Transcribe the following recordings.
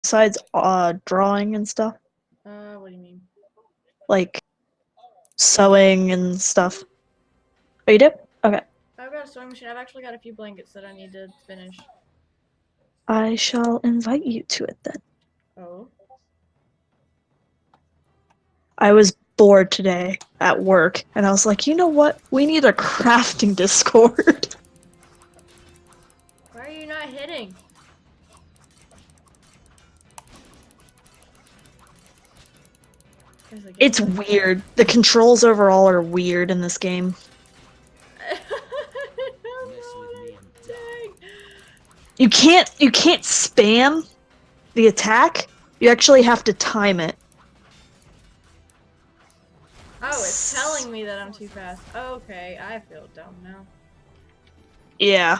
besides drawing and stuff? What do you mean? Like sewing and stuff. Oh, you did? Okay. I've got a sewing machine. I've actually got a few blankets that I need to finish. I shall invite you to it then. Oh? I was bored today at work, and I was like, you know what? We need a crafting Discord. Why are you not hitting? It's weird. The controls overall are weird in this game. You can't spam the attack. You actually have to time it. Oh, it's telling me that I'm too fast. Okay, I feel dumb now. Yeah.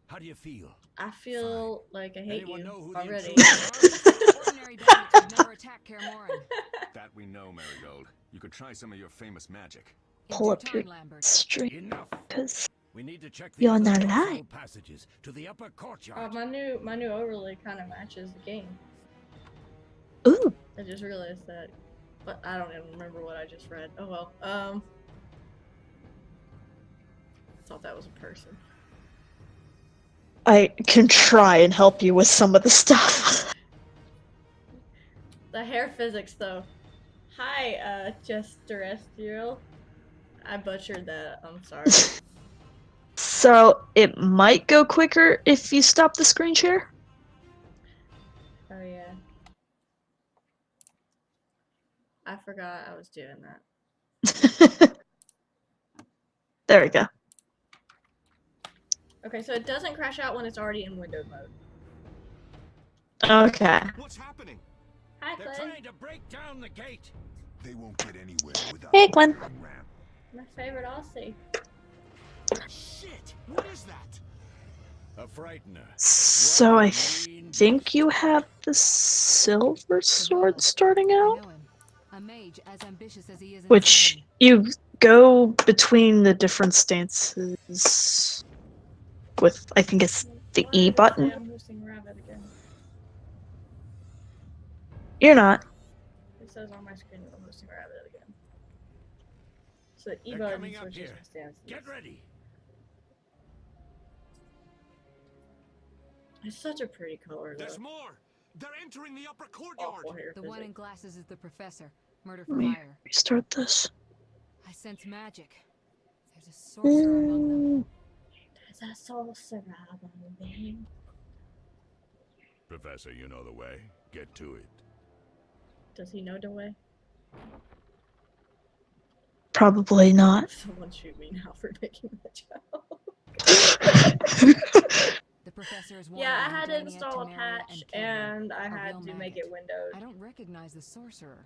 How do you feel? I feel like I hate you already. Ordinary bandits would never attack Kermoran. That we know, Marigold. You could try some of your famous magic. Pull up your stream, because we need to check you're not lying. Passages to the upper courtyard. My new overlay kind of matches the game. Ooh. I just realized that, but I don't even remember what I just read. Oh well. I thought that was a person. I can try and help you with some of the stuff. The hair physics, though. Hi, just terrestrial. I butchered that. I'm sorry. So it might go quicker if you stop the screen share. Oh yeah. I forgot I was doing that. There we go. Okay, so it doesn't crash out when it's already in windowed mode. Okay. What's happening? Hi, They're Clay. trying to break down the gate. They won't get anywhere without Hey, Glenn. My favorite Aussie. Shit! What is that? A frightener. So I think you have the silver sword starting out, A mage as ambitious as he is which you go between the different stances with, I think it's the E button. I'm hosting Rabbit again. You're not. It says on my screen that I'm hosting Rabbit again. So the E button switches my stances. Get ready. It's such a pretty color, though. There's more. They're entering the upper courtyard. The one in glasses is the professor. Murder for Let me hire. restart this. I sense magic. There's a sorcerer among them. There's a sorcerer among them. Professor, you know the way. Get to it. Does he know the way? Probably not. Someone shoot me now for making that joke. The professor is yeah, I had to install a patch and I had to make it windowed. I don't recognize the sorcerer.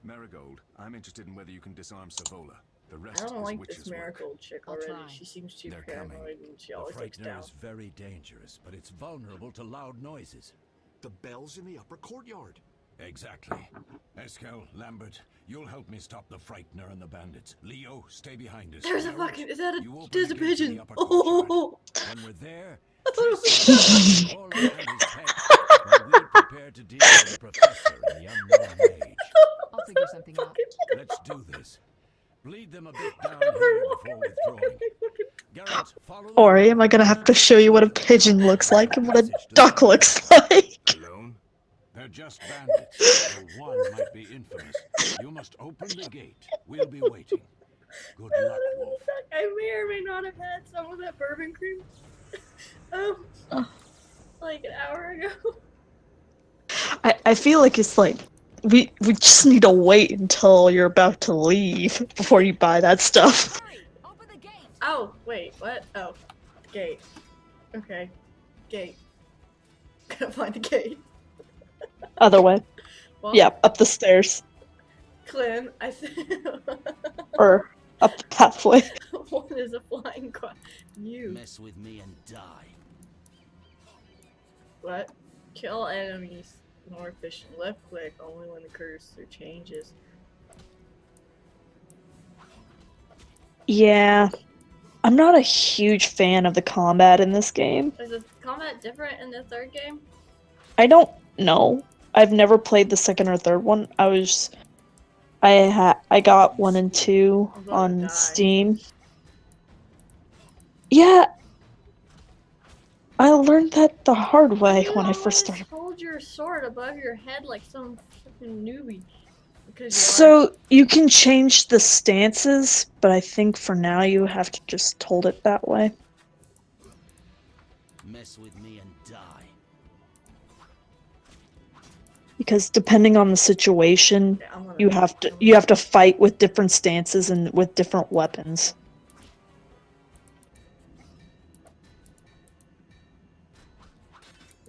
Marigold, I'm interested in whether you can disarm Savola. The I rest don't is like witch's this Marigold chick I'll already. try. She seems too They're paranoid coming. and she always looks down. is very dangerous, but it's vulnerable to loud noises. The bell's in the upper courtyard. Exactly. Eskel, Lambert, you'll help me stop the Frightener and the bandits. Leo, stay behind us. There's a Merritt, fucking. Is that you open there's the a gate to the pigeon? upper Oh! courtyard. When we're there, Oh, all around his head, while we prepare to deal with the professor and the unknown mage. I'll figure something out. Let's do this. Bleed them a bit down here before withdrawing. Garrett, follow the Ori, am I gonna have to show you what a pigeon looks like and what a duck looks like? Alone? They're just bandits. Though one might be infamous. You must open the gate. We'll be waiting. Good luck, Wolf. I may or may not have had some of that bourbon cream. Like an hour ago. I feel like it's like we just need to wait until you're about to leave before you buy that stuff. Open the gate. Oh, wait, what? Oh, gate. Okay, gate. Gotta find the gate. Other way. Well, Yeah, up the stairs. Clint, I said. Or up the pathway. One is a flying quad. You. Mess with me and die. What? Kill enemies. More efficient. Left click only when the cursor changes. Yeah. I'm not a huge fan of the combat in this game. Is the combat different in the third game? I don't No, I've never played the second or third one. I got 1 and 2 I'm gonna on die. Steam. Yeah, I learned that the hard way You when I always first started. hold your sword above your head like some fucking newbie. Because you are. So you can change the stances, but I think for now you have to just hold it that way. Mess with me and die. Because depending on the situation, Okay, I'm gonna, you have to fight with different stances and with different weapons.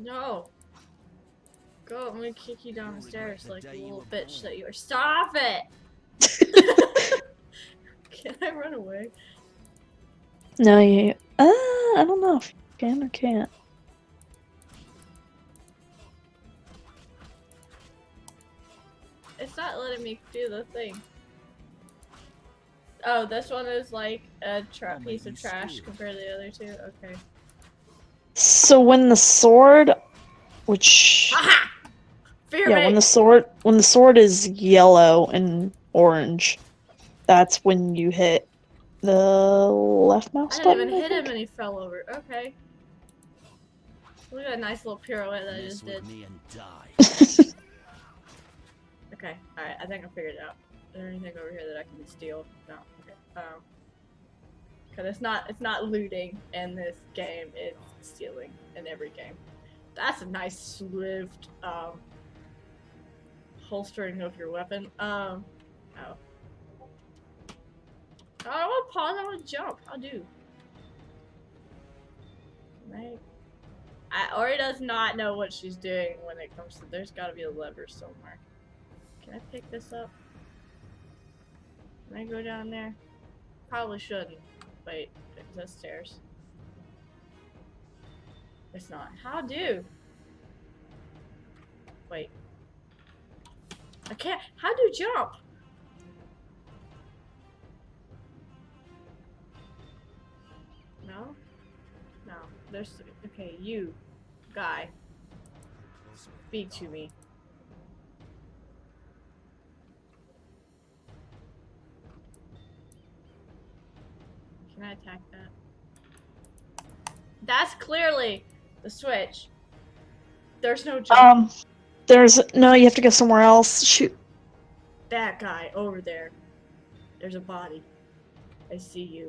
No. Go, I'm gonna kick you down the stairs the like the day you little were bitch born. that you are. Stop it! Can I run away? No, I don't know if you can or can't. It's not letting me do the thing. Oh, this one is like a I'll make piece you of trash squeal. compared to the other two. Okay. So when the sword, which Aha! Fear yeah, me! when the sword is yellow and orange, that's when you hit the left I mouse didn't even button, I hit him think. and he fell over. Okay. Look at that nice little pirouette that I Mess just with did. me and die. Okay, alright, I think I figured it out. Is there anything over here that I can steal? No. Okay. Cause it's not looting in this game, it's stealing in every game. That's a nice swift holstering of your weapon. Oh. I don't wanna pause, I wanna jump. I'll do. Right. Ori does not know what she's doing when it comes to there's gotta be a lever somewhere. Can I pick this up? Can I go down there? Probably shouldn't. Wait, is that stairs? It's not. How do? Wait. I can't. How do jump? No? No. There's. Okay, you. Guy. Speak to me. Can I attack that? That's clearly the switch. There's no jump. No, you have to go somewhere else. Shoot. That guy over there. There's a body. I see you.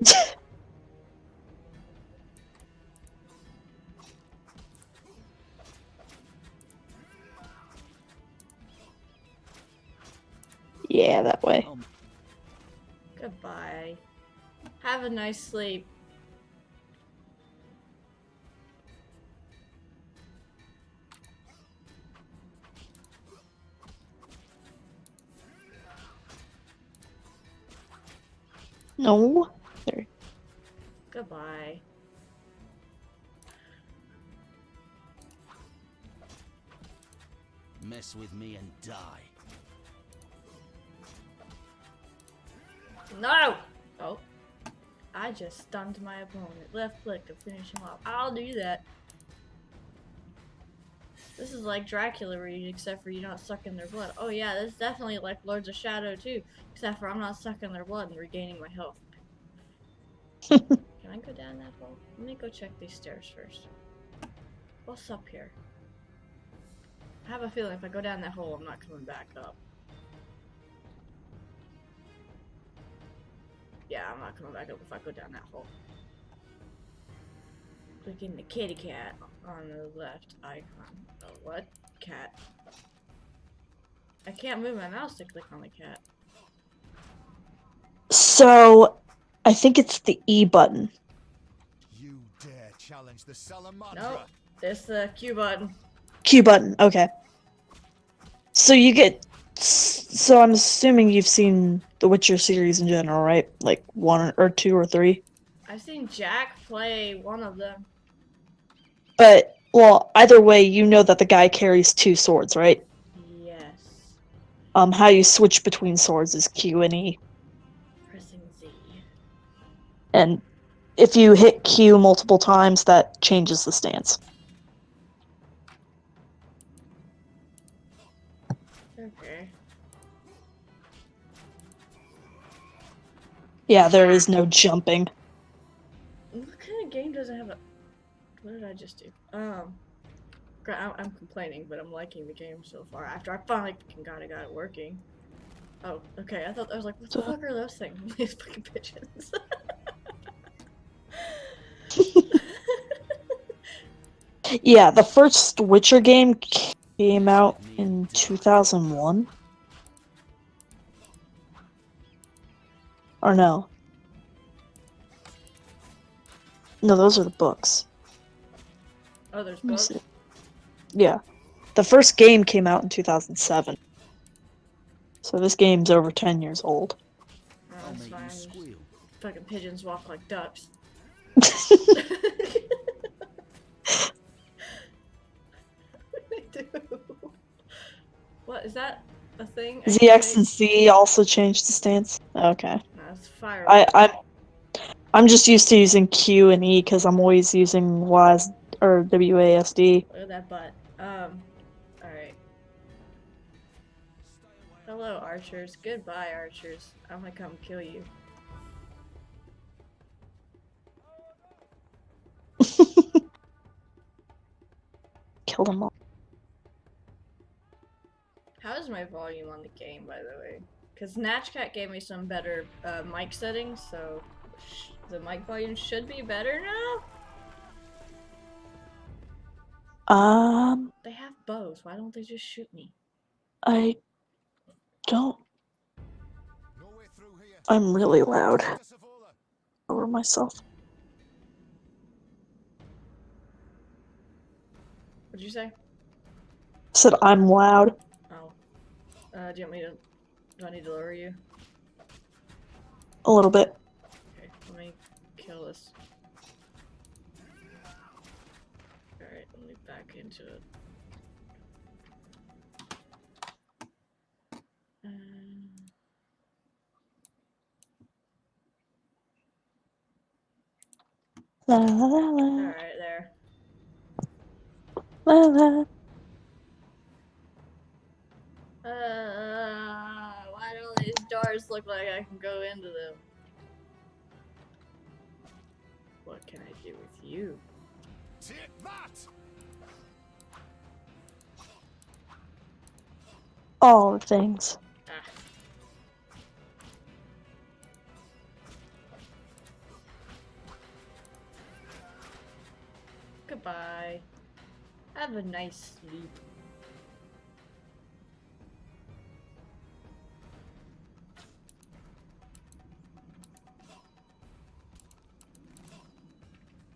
Yeah, that way. Goodbye. Have a nice sleep. No. There. Goodbye. Mess with me and die. No! Oh. I just stunned my opponent. Left click to finish him off. I'll do that. This is like Dracula read, except for you're not sucking their blood. Oh yeah, this is definitely like Lords of Shadow too, except for I'm not sucking their blood and regaining my health. Can I go down that hole? Let me go check these stairs first. What's up here? I have a feeling if I go down that hole, I'm not coming back up. Yeah, I'm not coming back up if I go down that hole. Clicking the kitty cat on the left icon. Oh, what? Cat. I can't move my mouse to click on the cat. So, I think it's the E button. You dare challenge the Salamandra? Nope. It's the Q button. Q button, okay. So you get... So I'm assuming you've seen the Witcher series in general, right? Like 1 or 2 or 3? I've seen Jack play one of them. But, well, either way, you know that the guy carries 2 swords, right? Yes. How you switch between swords is Q and E. Pressing Z. And if you hit Q multiple times, that changes the stance. Okay. Yeah, there is no jumping. What kind of game doesn't have a... What did I just do? I'm complaining, but I'm liking the game so far. After I finally got it working. Oh, okay. I was like, what the fuck are those things? These fucking pigeons. Yeah, the first Witcher game came out in 2001. Or no. No, those are the books. Oh, there's Let me books. see. Yeah. The first game came out in 2007. So this game's over 10 years old. Oh, I'll that's make fine. you squeal. Fucking pigeons walk like ducks. They do. What is that? A thing? I can ZX make? and C also changed the stance. Okay. No, it's fire. I'm just used to using Q and E because I'm always using WAS or WASD. Look at that butt. Alright. Hello, archers. Goodbye, archers. I'm gonna come kill you. Kill them all. How is my volume on the game, by the way? Because Natchcat gave me some better mic settings, so the mic volume should be better now? They have bows. Why don't they just shoot me? I don't. No way through here. I'm really loud Protect us of all the- over myself. What'd you say? Said I'm loud. Oh. Do you want me to... Do I need to lower you? A little bit. Okay, let me kill this. Alright, let me back into it. La la la la. Alright, there. La la. Why don't these doors look like I can go into them? What can I do with you? Take that! All the things. Ah. Goodbye. Have a nice sleep.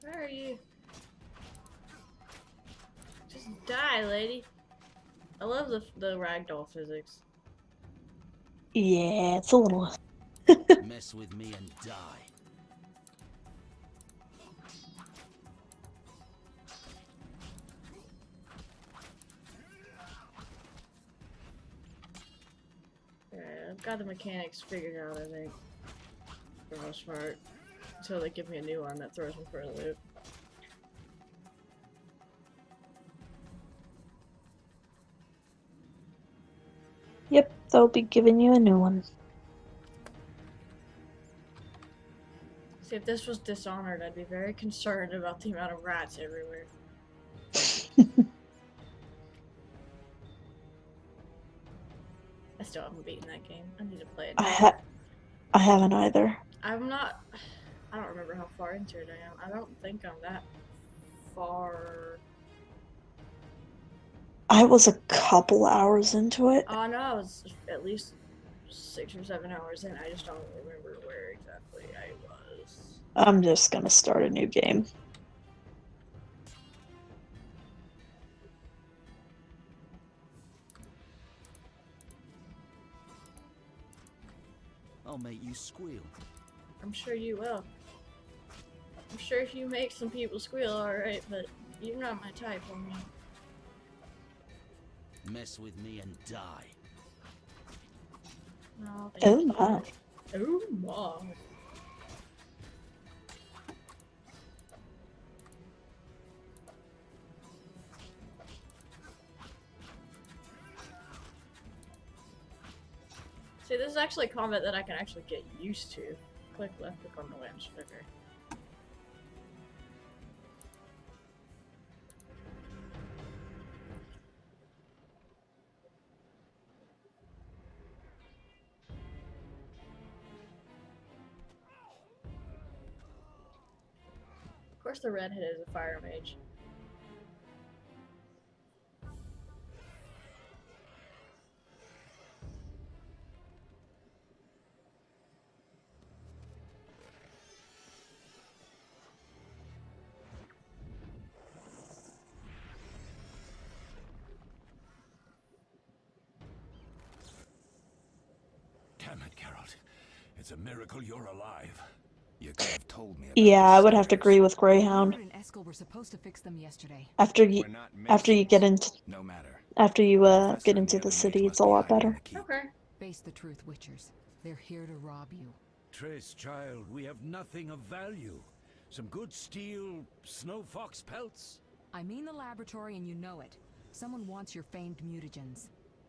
Where are you? Just die, lady. I love the ragdoll physics. Yeah, it's a little. Mess with me and die. Alright, I've got the mechanics figured out, I think. For the most part. Until they give me a new one that throws me for a loop. Yep, they'll be giving you a new one. See, if this was Dishonored, I'd be very concerned about the amount of rats everywhere. I still haven't beaten that game. I need to play it. I haven't either. I'm not... I don't remember how far into it I am. I don't think I'm that far... I was a couple hours into it. Oh no, I was at least 6 or 7 hours in. I just don't remember where exactly I was. I'm just gonna start a new game. I'll make you squeal. I'm sure you will. I'm sure if you make some people squeal, alright, but you're not my type, woman. Mess with me and die. No, Oh thank my. you. Oh my. See, this is actually combat that I can actually get used to. Click left click on the lens. Okay. Of course the redhead is a fire mage. Damn it, Geralt. It's a miracle you're alive. You could have told me about Yeah, the I would have to stairs. agree with Greyhound. Lambert and Eskel were supposed to fix them yesterday. After you We're not get masons. into No matter. get Professor and into the the other city, mage it's must a be lot hiding in better. the keep. Okay. Face the truth, Witchers. They're here to rob you. Triss, child, we have nothing of value. Some good steel snow fox pelts. I mean the laboratory and you know it. Someone wants your famed mutagens.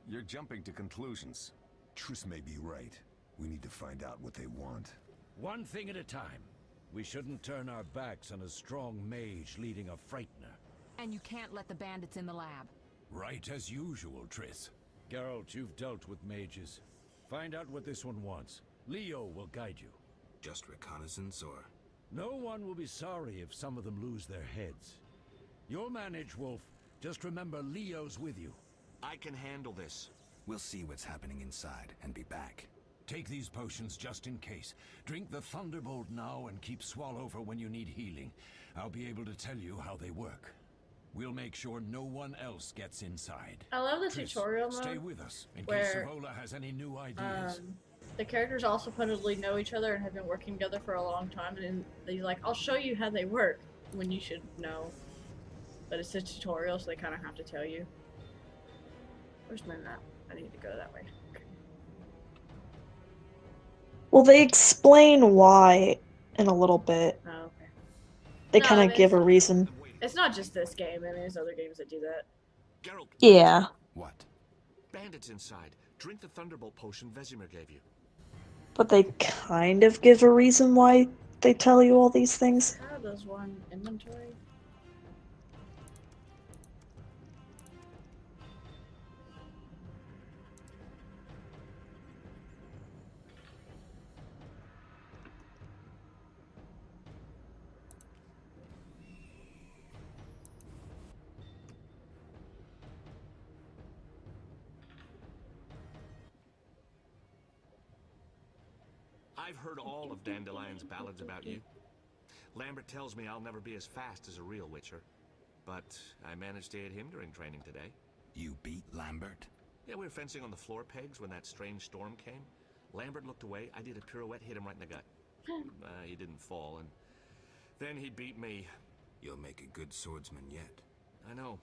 You're jumping to conclusions. Triss may be right. We need to find out what they want. One thing at a time. We shouldn't turn our backs on a strong mage leading a frightener. And you can't let the bandits in the lab. Right as usual, Triss. Geralt, you've dealt with mages. Find out what this one wants. Leo will guide you. Just reconnaissance or... No one will be sorry if some of them lose their heads. You'll manage, Wolf. Just remember Leo's with you. I can handle this. We'll see what's happening inside and be back. Take these potions just in case. Drink the Thunderbolt now and keep Swallow for when you need healing. I'll be able to tell you how they work. We'll make sure no one else gets inside. I love the Triss, tutorial stay mode. with us in case where, Savola has any new ideas. The characters all supposedly know each other and have been working together for a long time, and he's like, I'll show you how they work, when you should know. But it's a tutorial, so they kind of have to tell you. Where's my map? I need to go that way. Well, they explain why in a little bit. Oh, okay. They No, kind I of mean, give a reason. It's not just this game, I mean, there's other games that do that. Geralt, Yeah. What? bandits inside. Drink the Thunderbolt potion Vesemir gave you. But they kind of give a reason why they tell you all these things. How does one inventory? I've heard all of Dandelion's ballads about you. Lambert tells me I'll never be as fast as a real Witcher. But I managed to hit him during training today. You beat Lambert? Yeah, we were fencing on the floor pegs when that strange storm came. Lambert looked away, I did a pirouette, hit him right in the gut. He didn't fall, and then he beat me. You'll make a good swordsman yet. I know.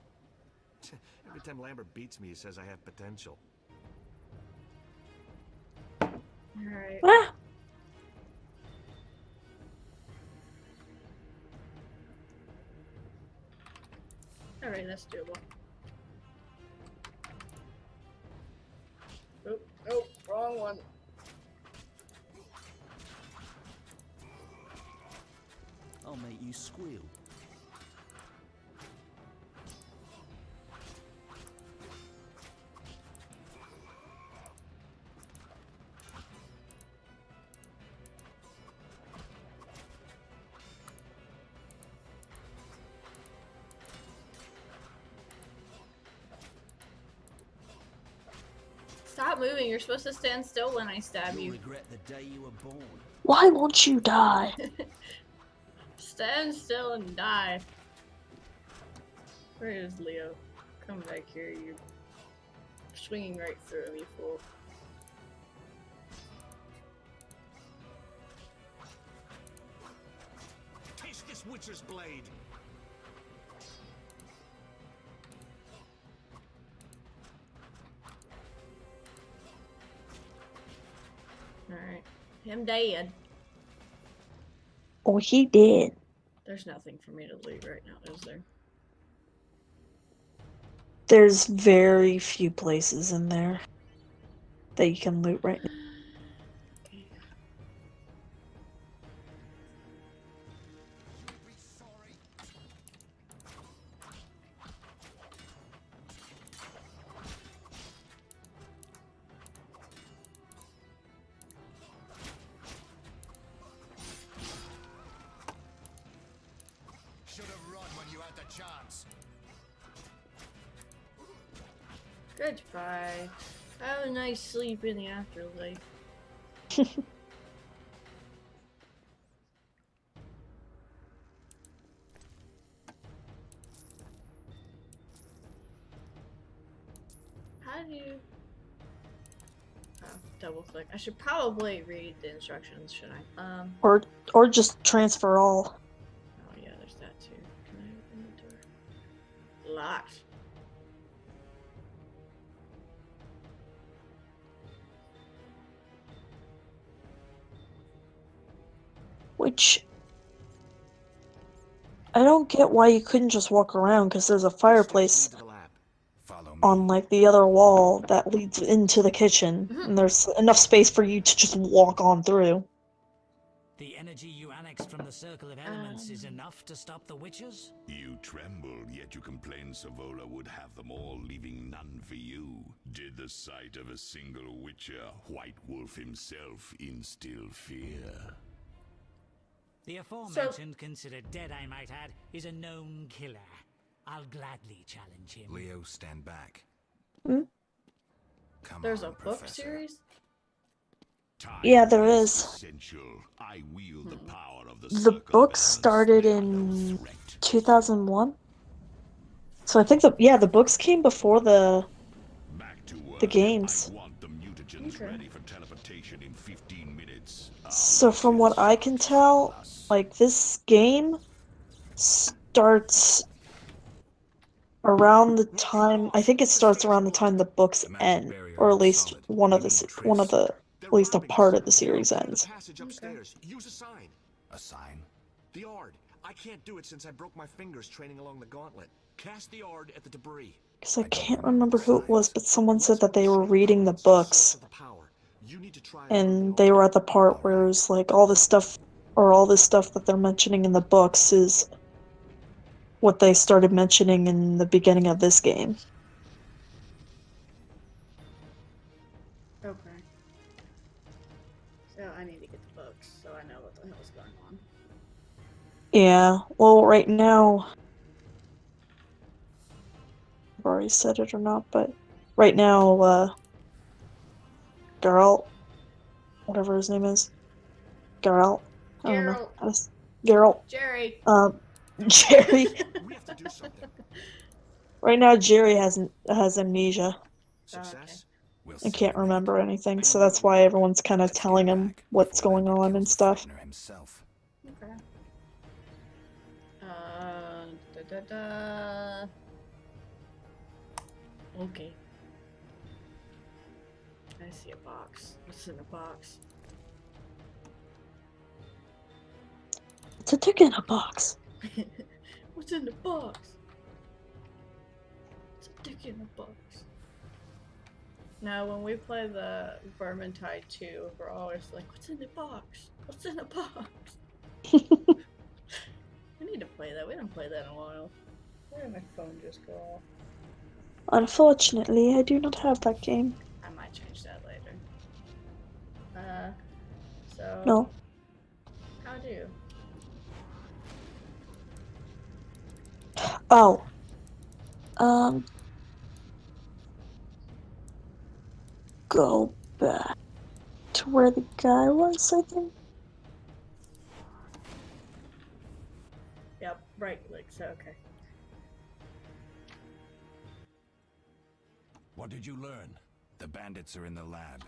Every time Lambert beats me, he says I have potential. Alright. Ah! Alright, that's doable. Oop, nope, wrong one. I'll make you squeal. Stop moving, you're supposed to stand still when I stab You'll you. regret the day you were born. Why won't you die? Stand still and die. Where is Leo? Come back here, you swinging right through him, you fool. Taste this Witcher's blade! Alright. Him dead. Oh, he did. There's nothing for me to loot right now, is there? There's very few places in there that you can loot right now. a chance. Goodbye. Have a nice sleep in the afterlife. How do you... Oh, double click. I should probably read the instructions, shouldn't I? Or just transfer all. Oh yeah, there's that too. Can I open the door? Locked. Which I don't get why you couldn't just walk around, because there's a fireplace Into the lab. Follow me. on like the other wall that leads into the kitchen, and there's enough space for you to just walk on through. The energy you annexed from the Circle of Elements is enough to stop the witches? You trembled, yet you complained Savola would have them all, leaving none for you. Did the sight of a single witcher, White Wolf himself, instill fear? The aforementioned, considered dead I might add, is a known killer. I'll gladly challenge him. Leo, stand back. Hmm? Come There's on, a book Professor. series? Time Yeah, there is. essential. I wield the power of the The Circle of book Elements. started They are in no threat. 2001. So I think the books came before the Back to work. the games. I want the mutagens Okay. ready for teleportation in 15 minutes. So from what I can tell, like this game starts around the time, I think it starts around the time the books The magic end, barrier or at looks least solid. one of We the need one of Triss. the at least a part of the series Clear ends. the passage upstairs. Use a sign. A sign? The Ard. I can't do it since I broke my fingers training along the gauntlet. Cast the Ard at the debris. Because I I don't can't remember remember the who it was, signs. but someone said Once that they the were chain reading the points to the source books, of the power. You need to try and they were at the part where it's like all this stuff that they're mentioning in the books is what they started mentioning in the beginning of this game. Okay. So I need to get the books so I know what the hell's going on. Yeah, well, right now, I've already said it or not, but right now, Geralt, whatever his name is, Geralt, I don't know, Geralt, Jerry. Jerry. We have to do something. Right now, Jerry has amnesia Success? We'll and see can't in a minute. remember anything, I so knew that's it would why work. everyone's kind of Let's get telling him back what's before going Lambert on kills and the stuff. Frightener himself. Okay. Da da da. Okay. I see a box. What's in the box? It's a ticket in a box. What's in the box? It's a dick in a box. Now, when we play the Vermintide 2, we're always like, what's in the box? What's in the box? I need to play that. We haven't played that in a while. Where did my phone just go off? Unfortunately, I do not have that game. I might change that later. So... No. How do? Oh. Go back to where the guy was, I think. Yep, right click, so okay. What did you learn? The bandits are in the lab,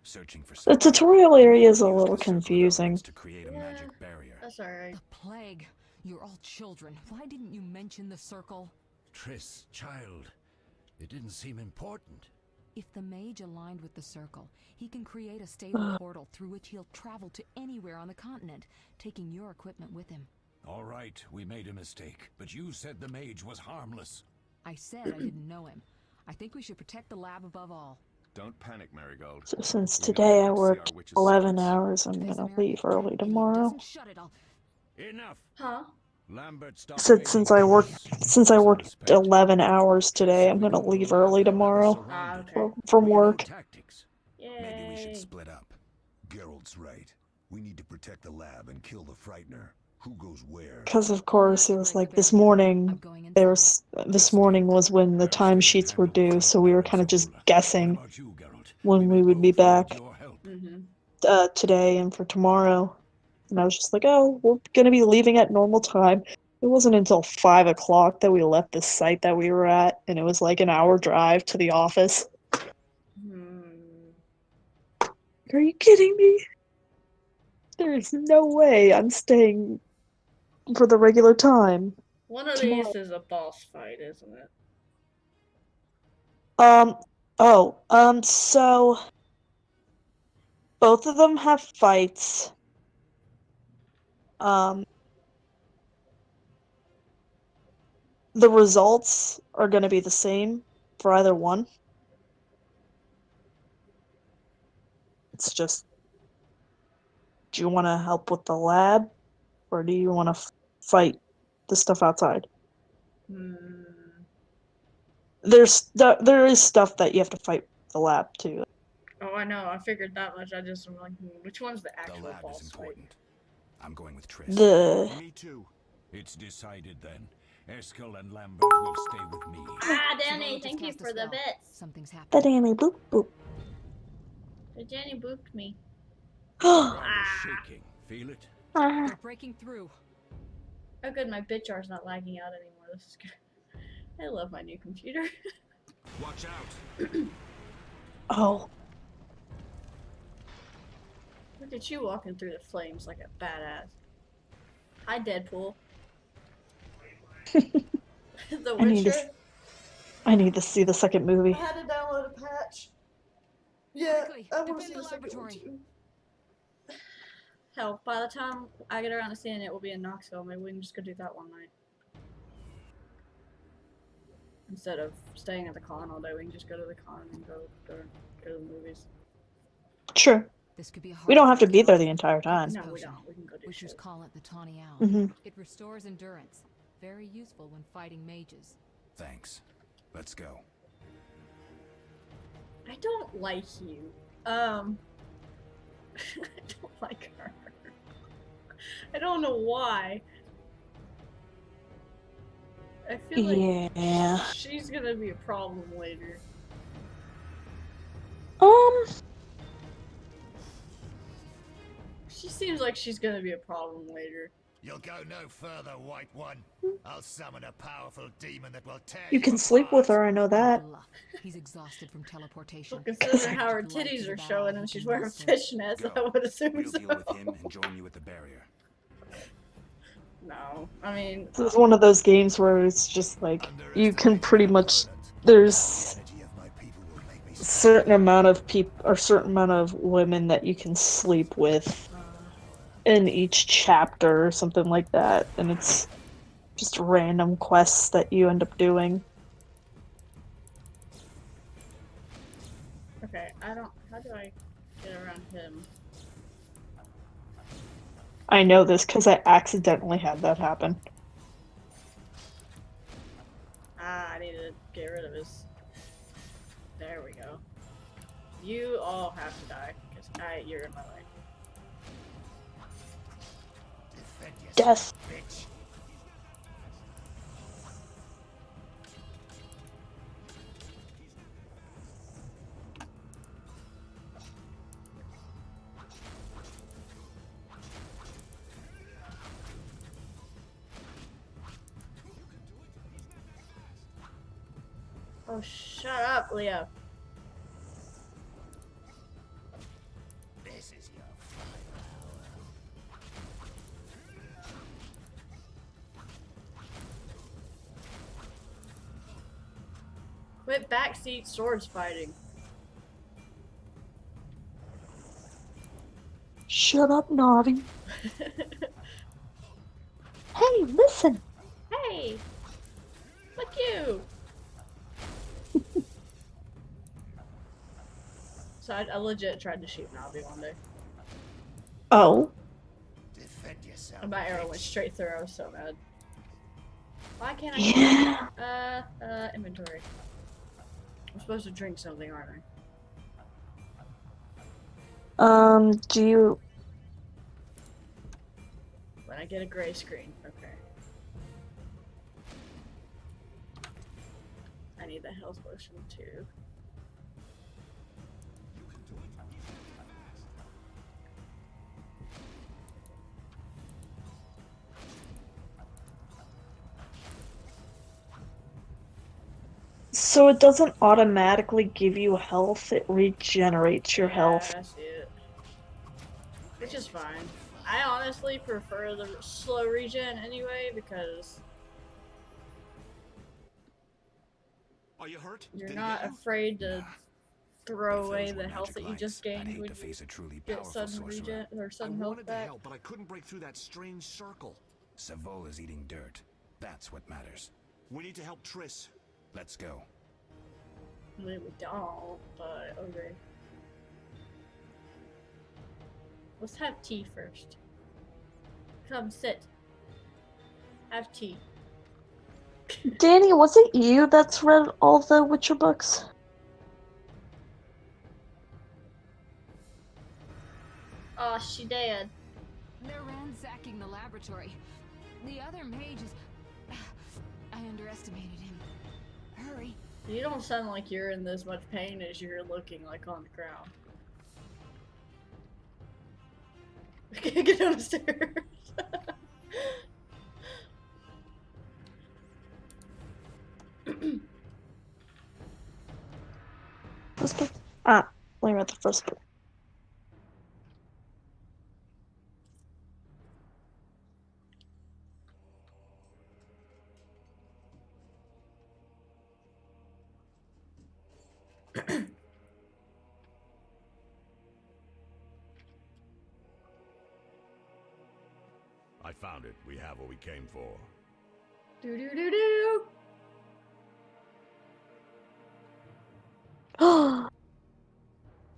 searching for The something. tutorial area is a Use little the Circle of confusing. Elements to create a Yeah. magic barrier. That's alright. The plague. You're all children. Why didn't you mention the circle? Triss, child. It didn't seem important. If the mage aligned with the circle, he can create a stable portal through which he'll travel to anywhere on the continent, taking your equipment with him. All right, we made a mistake, but you said the mage was harmless. I said I didn't know him. I think we should protect the lab above all. Don't panic, Marigold. So since We know today you I want to see our worked witch's 11 secrets. hours, I'm If this gonna American leave early idiot tomorrow. doesn't shut it, I'll... Enough. Huh? Lambert, stop Since making since I worked fuss. since I Some worked respect. 11 hours today, Triss, I'm we gonna know the leave lab early now. We're tomorrow surrounded. okay. from We know work. tactics. Maybe we Yay. should split up. Geralt's right. We need to protect the lab and kill the Frightener. Who goes where? Because of course it was like this I'm morning. going inside. This morning was when the timesheets were due, so we were kind of just What guessing about you, Geralt? when we would be both need back your help. today and for tomorrow. And I was just like, oh, we're gonna be leaving at normal time. It wasn't until 5 o'clock that we left the site that we were at, and it was like an hour drive to the office. Are you kidding me? There's no way I'm staying for the regular time. One of Tomorrow. these is a boss fight, isn't it? So both of them have fights. The results are going to be the same for either one. It's just, do you want to help with the lab, or do you want to fight the stuff outside? There is stuff that you have to fight the lab too. Oh, I know. I figured that much. I just am like, which one's the The actual lab boss is fight? important. I'm going with Triss. Me too. It's decided then. Eskel and Lambert will stay with me. Ah, Danny, Savannah just thank you cast a for the spell. bits. Something's The happened. Danny boop boop. The Danny booped me. Ground is shaking. Feel it? They're breaking through. Oh, good. My bit jar's not lagging out anymore. This is good. I love my new computer. Watch out. Oh, Look at you walking through the flames like a badass. Hi, Deadpool. The I need Witcher. to. I need to see the second movie. I had to download a patch. Yeah, Quickly, I want to defend see the the second one laboratory. too. Hell, by the time I get around to seeing it, we'll be in Knoxville. Maybe we can just go do that one night. Instead of staying at the con all day, we can just go to the con and go to the movies. Sure. This could be a hard We don't have to fight, be there Calvin. the entire time. No, we don't. We can go do Witchers shows. call it the Tawny Owl. It restores endurance. Very useful when fighting mages. Thanks. Let's go. I don't like you. I don't like her. I don't know why. I feel like Yeah. she's gonna be a problem later. She seems like she's gonna be a problem later. You'll go no further, White One. I'll summon a powerful demon that will tear You can sleep with her, I know that. Bluff. He's exhausted from teleportation. Considering how her titties are showing and she's wearing fishnets, I would assume We'll so. deal with him and join you at the barrier. No, I mean, This is one of those games where it's just like, you can pretty much, there's a certain amount of people, or certain amount of women that you can sleep with in each chapter or something like that, and it's just random quests that you end up doing. okay, I don't. How do I get around him? I know this because I accidentally had that happen. Ah, I need to get rid of his. There we go. You all have to die because you're in my way. Death. Bitch. Oh, shut up, Leo. This is your Quit backseat swords fighting. Shut up, Naughty. Hey, listen! Hey! Fuck you! So I legit tried to shoot Navi one day. Oh. defend yourself. And my arrow went straight through. I was so mad. Why can't I? Yeah. Inventory. I'm supposed to drink something, aren't I? Do you... When I get a gray screen. Okay. I need the health potion too. So it doesn't automatically give you health, it regenerates your health. Yeah, I see it. Which is fine. I honestly prefer the slow regen anyway because Are you hurt? you're Did it not get you? afraid to throw But if away those were the health that magic you just lights, I'd gained hate when to you face a truly get powerful sudden sorcerer. regen or I sudden health wanted to back. help, but I couldn't break through that strange circle. Savola's eating dirt. That's what matters. We need to help Triss. Let's go. We don't, but okay. Let's have tea first. Come sit. Have tea. Danny, was it you that's read all the Witcher books? Oh, she did. They're ransacking the laboratory. The other mage is... I underestimated him. Hurry. You don't sound like you're in as much pain as you're looking like on the ground. I can't get down the stairs. First book? Ah, we read the first book. I found it. We have what we came for. Do do do do.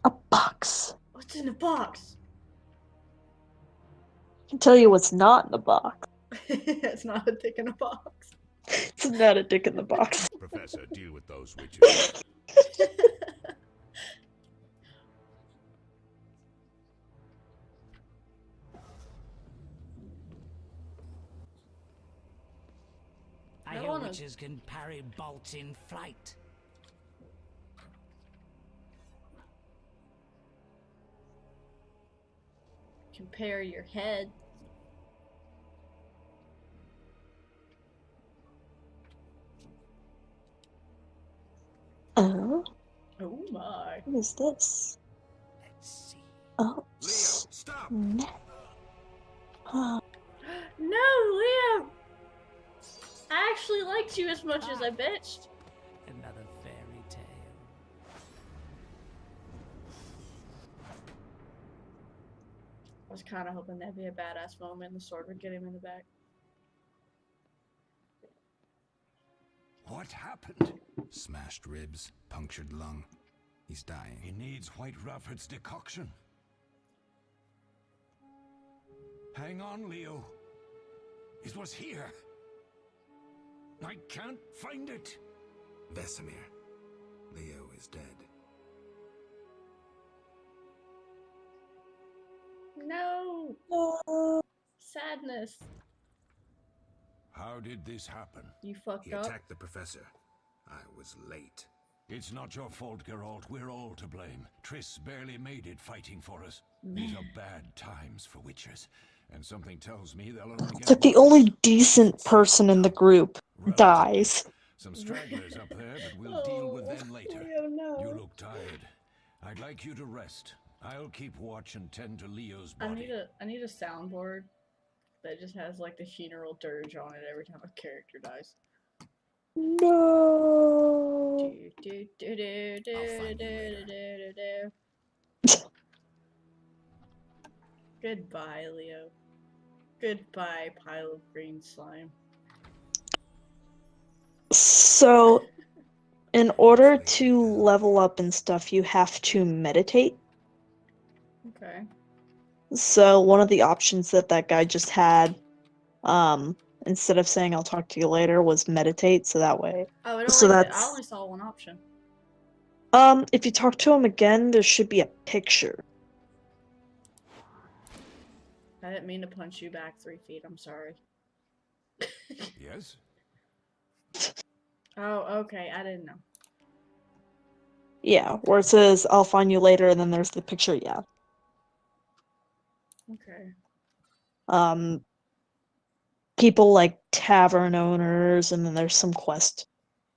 A box. What's in the box? I can tell you what's not in the box. It's not a dick in a box. It's not a dick in the box. Professor, deal with those witches. I I hear wanna- witches can parry bolts in flight. Compare your head. Oh, Oh my. what is this? Let's see. Oh, Leo, stop! Oh, No, Leo! I actually liked you as much as I bitched. Another fairy tale. I was kind of hoping that'd be a badass moment. The sword would get him in the back. What happened? Smashed ribs, punctured lung. He's dying. He needs White Rafford's decoction. Hang on, Leo. It was here. I can't find it. Vesemir. Leo is dead. No! no. Sadness. How did this happen? You fucked He up. attacked the professor. I was late. It's not your fault, Geralt. We're all to blame. Triss barely made it fighting for us. These are bad times for witches, and something tells me they'll only It's get like the worse. only decent person in the group dies. Some stragglers up there, but we'll deal with them later. Leo, no. You look tired. I'd like you to rest. I'll keep watch and tend to Leo's I body. need a soundboard that just has like the funeral dirge on it every time a character dies. No. Do, do, do, do, I'll find do, you do, later. do, do. Goodbye, Leo. Goodbye, pile of green slime. So, in order to level up and stuff, you have to meditate. Okay. So, one of the options that guy just had, instead of saying "I'll talk to you later," was meditate. So that way, Oh, it so only I that's only saw one option. if you talk to him again, there should be a picture. I didn't mean to punch you back 3 feet. I'm sorry. Yes? Oh, okay. I didn't know. Yeah, where it says, I'll find you later, and then there's the picture, yeah. Okay. People like tavern owners, and then there's some quest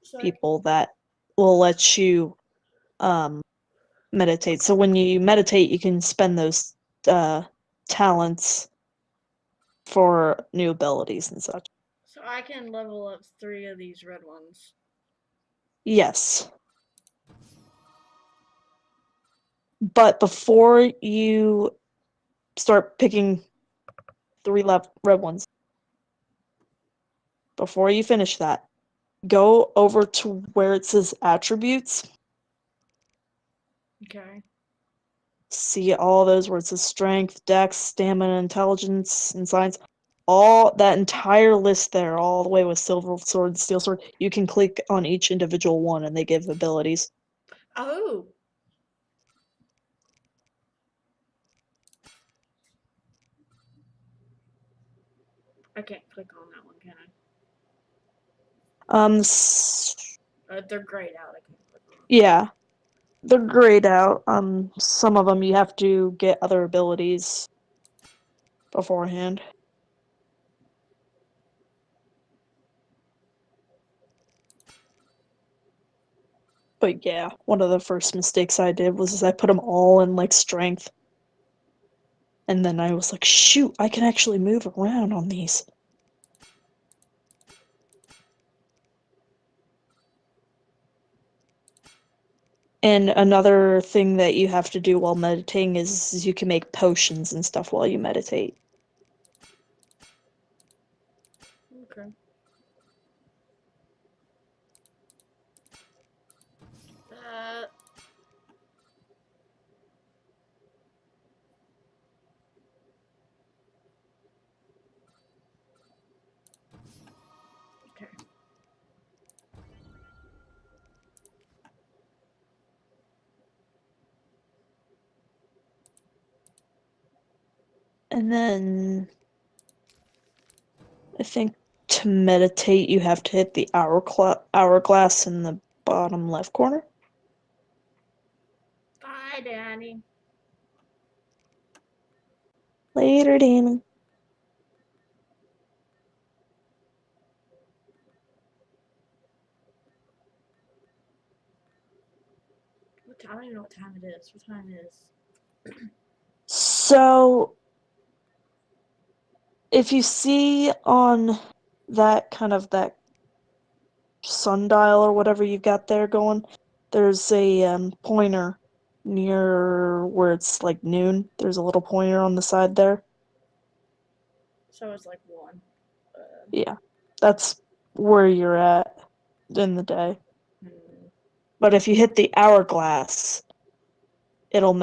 So people that will let you meditate. So when you meditate, you can spend those talents for new abilities and such. So I can level up 3 of these red ones. Yes. But before you start picking 3 red ones, before you finish that, go over to where it says attributes. Okay. See all those where it says strength, dex, stamina, intelligence, and science. All that entire list there, all the way with silver sword, steel sword. You can click on each individual one, and they give abilities. Oh. I can't click on that one, can I? They're grayed out. I can't click on them. Yeah, they're grayed out. Some of them you have to get other abilities beforehand. But yeah, one of the first mistakes I did was I put them all in like strength. And then I was like, shoot, I can actually move around on these. And another thing that you have to do while meditating is you can make potions and stuff while you meditate. Okay. That. Okay. And then I think to meditate you have to hit the hourglass in the bottom left corner. Bye, Danny. Later, Damon. I don't even know what time it is. What time is? So if you see on that kind of that sundial or whatever you've got there going, there's a pointer near where it's like noon. There's a little pointer on the side there. So it's like 1. Yeah, that's where you're at in the day. Hmm. But if you hit the hourglass, it'll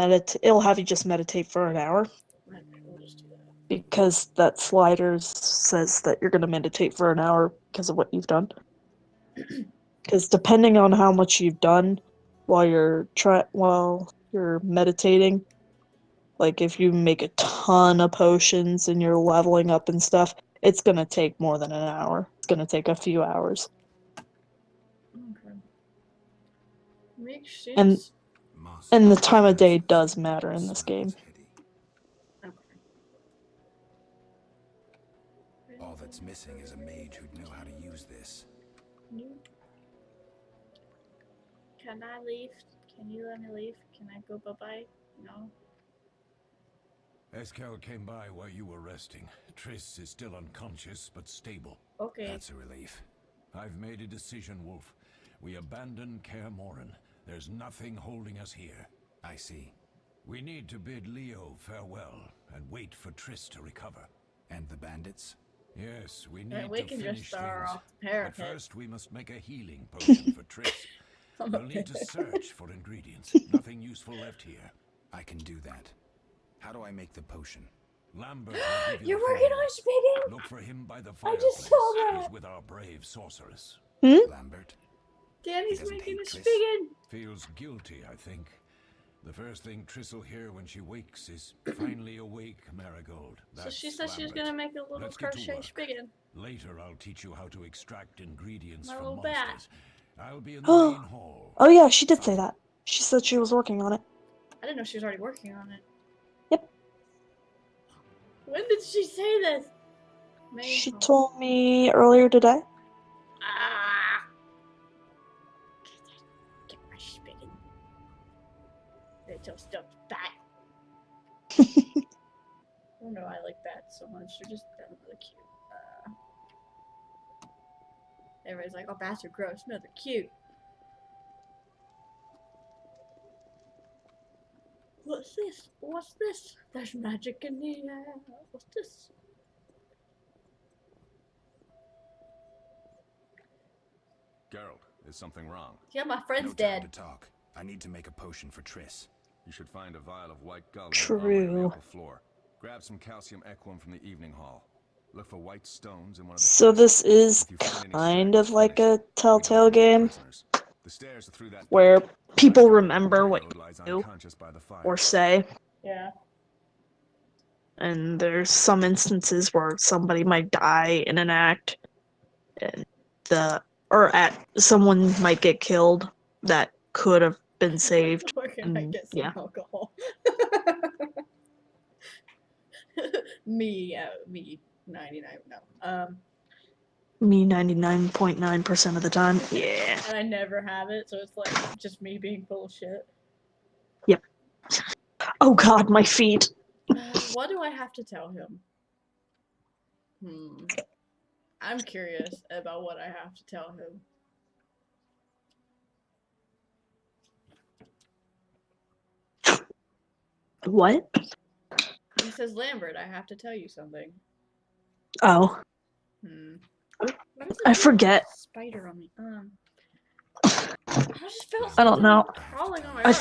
have you just meditate for an hour. Okay, we'll just do that. Because that slider says that you're going to meditate for an hour because of what you've done. Because depending on how much you've done while you're meditating, like if you make a ton of potions and you're leveling up and stuff, it's going to take more than an hour. It's going to take a few hours. Okay. Makes And sense. the time of day does matter in this game. Okay. All that's missing is a mage who'd know how to use this. Can I leave? Can you let me leave? Can I go bye-bye? No? Eskel came by while you were resting. Triss is still unconscious, but stable. Okay. That's a relief. I've made a decision, Wolf. We abandon Kaer Morhen. There's nothing holding us here. I see. We need to bid Leo farewell and wait for Triss to recover. And the bandits? Yes, we need And we to can finish just throw her things. off the parapet. But first, we must make a healing potion for Triss. We'll need to search for ingredients. Nothing useful left here. I can do that. How do I make the potion? Lambert will give you You're the working formula. on Spiggin? Look for him by the I fireplace. just saw that. He's with our brave sorceress. Lambert? Danny's He doesn't making a hate Triss. Spiggin. Feels guilty, I think. The first thing Triss will hear when she wakes is finally awake, Marigold. So That's she said she was Lambert. gonna make a little Let's get to crochet work. spigot. Later, I'll teach you how to extract ingredients My from little bat. monsters. I'll be in the main hall. Oh yeah, she did say that. She said she was working on it. I didn't know she was already working on it. Yep. When did she say this? She told me earlier today. Ah! Get my spigot. Little stuffed bat. I don't know why I like bats so much. They're really cute. Everybody's like, oh, bats are gross. No, they're cute. What's this? What's this? There's magic in the air. What's this? Geralt, is something wrong? Yeah, my friend's No dead. time to talk. I need to make a potion for Triss. You should find a vial of white gullet on the True. upper floor. Grab some calcium equum from the evening hall. Look for white stones in one of the So this is If you find any kind sack, of like finish a it. We Telltale don't need game prisoners. The stairs are through that where door. people Last remember Lord what Road lies you do unconscious by the fire. or say, Yeah. and there's some instances where somebody might die in an act, and someone might get killed that could have been saved. Where can I get some Yeah. alcohol? me 99. No. Me 99.9% of the time. Yeah. And I never have it, so it's like just me being full of shit. Yep. Oh god, my feet. What do I have to tell him? I'm curious about what I have to tell him. What? He says, Lambert, I have to tell you something. Oh. I forget. Spider on me. I just felt I don't know. crawling on my I arm.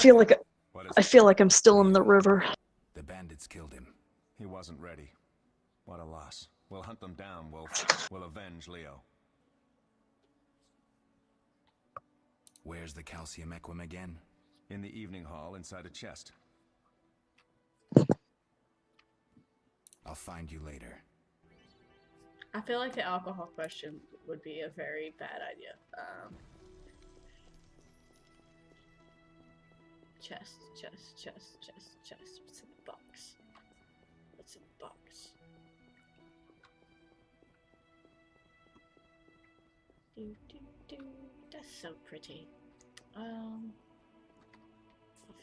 feel like I'm still in the river. The bandits killed him. He wasn't ready. What a loss. We'll hunt them down, Wolf. We'll avenge Leo. Where's the calcium equum again? In the evening hall inside a chest. I'll find you later. I feel like the alcohol question would be a very bad idea. Chest. What's in the box? What's in the box? That's so pretty. I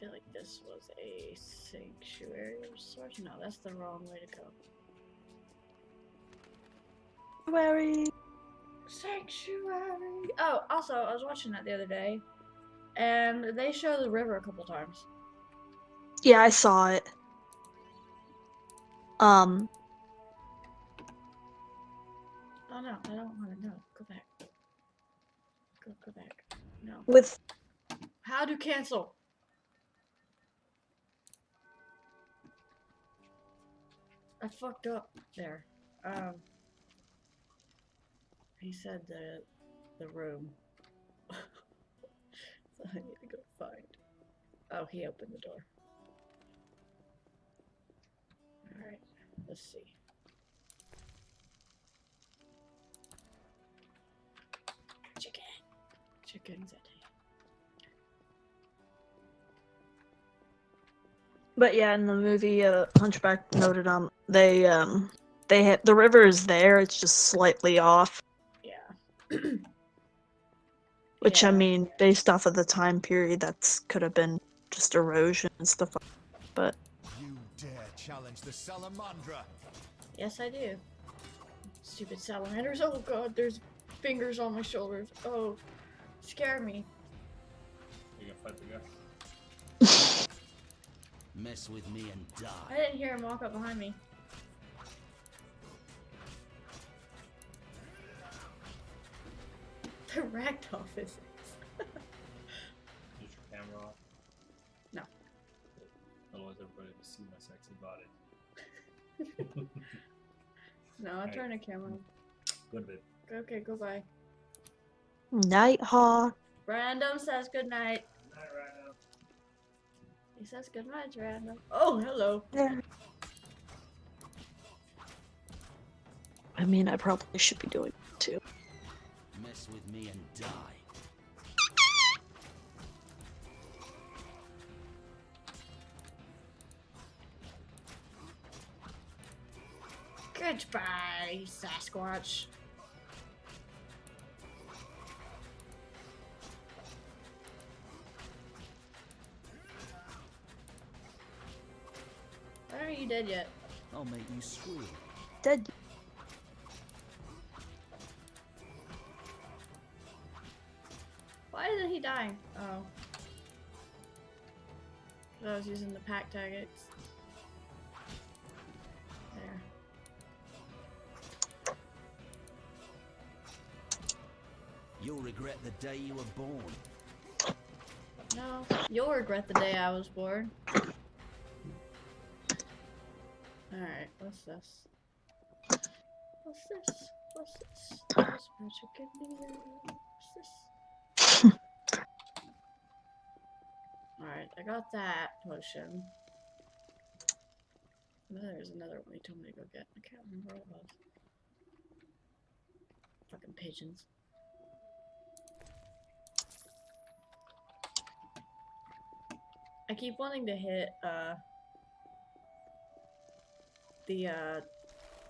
feel like this was a sanctuary of sorts. No, that's the wrong way to go. Sanctuary. Oh, also, I was watching that the other day, and they show the river a couple times. Yeah, I saw it. Oh no, I don't want to know. Go back. Go back. No. With How to cancel? I fucked up there. He said the room. So I need to go find. Oh, he opened the door. Alright, let's see. Chickens at But yeah, in the movie, Hunchback noted they had the river is there. It's just slightly off. Yeah. Which I Yeah. mean, based off of the time period, that's could have been just erosion and stuff. But You dare challenge the Salamandra? Yes, I do. Stupid salamanders. Oh god, there's fingers on my shoulders. Oh, scare me. You gonna fight the guy? Mess with me and I die. didn't hear him walk up behind me. The ragdoll physics. Is your camera off? No. Otherwise everybody will see my sexy body. No, I turned the camera on. Good bit. Okay, goodbye. Nighthawk. Random says goodnight. Night, Rhino. He says goodbye, Randall. Oh, hello. Yeah. I mean, I probably should be doing it too. Mess with me and die. Goodbye, Sasquatch. Why aren't you dead yet? I'll make you squeal. Dead. Why isn't he dying? Oh. I was using the pack targets. There. You'll regret the day you were born. No, you'll regret the day I was born. Alright, what's this? What's this? What's this? What's magic in the air? What's this? Alright, I got that potion. And then there's another one he told me to go get. I can't remember what it was. Fucking pigeons. I keep wanting to hit the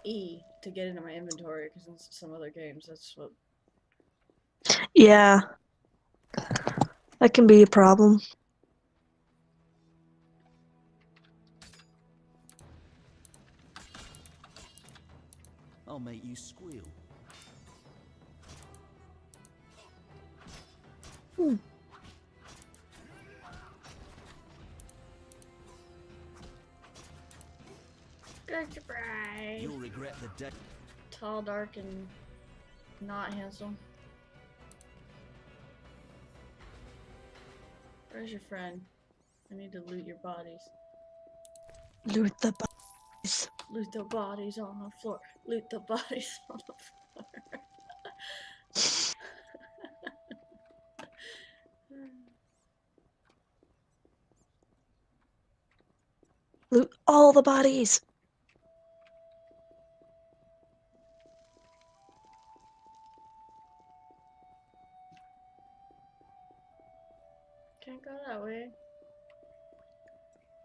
E to get into my inventory because in some other games that's what. Yeah. That can be a problem. I'll make you squeal. Goodbye. You'll regret the day. Tall, dark, and not handsome. Where's your friend? I need to loot your bodies. Loot the bodies. Loot the bodies on the floor. Loot the bodies on the floor. Loot all the bodies. Can't go that way.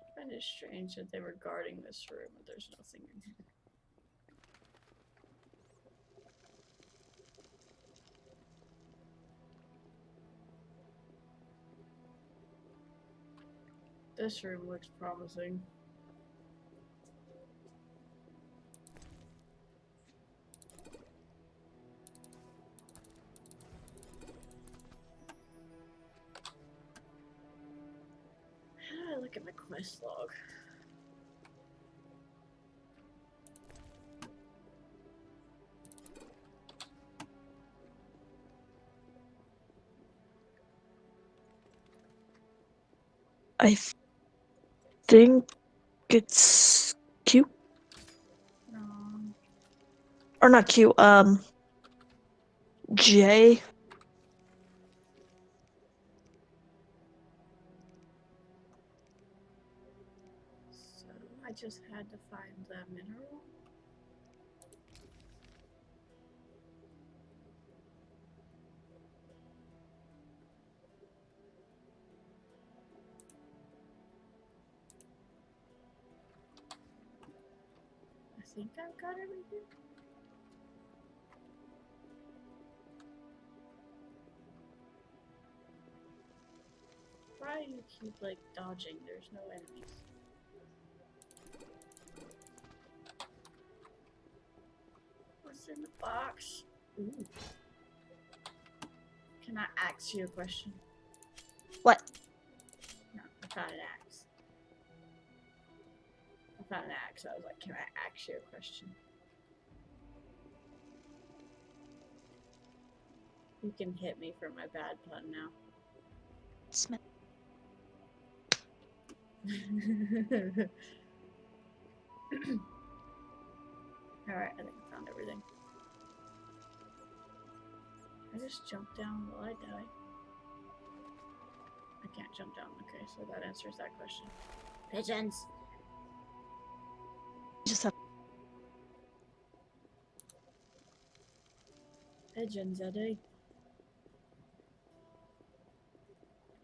I find it strange that they were guarding this room, but there's nothing in here. This room looks promising. How do I look at my quest log? I think it's Q. Or not Q, J. So I just had to find the mineral. I think I've got everything. Why do you keep like dodging? There's no enemies. What's in the box? Ooh. Can I ask you a question? What? No, I found an axe. I found an axe. I was like, can I ask you a question? You can hit me for my bad pun now. Alright, I think I found everything. I just jumped down while I die. I can't jump down. Okay, so that answers that question. Pigeons. Just have Pigeons, Eddie.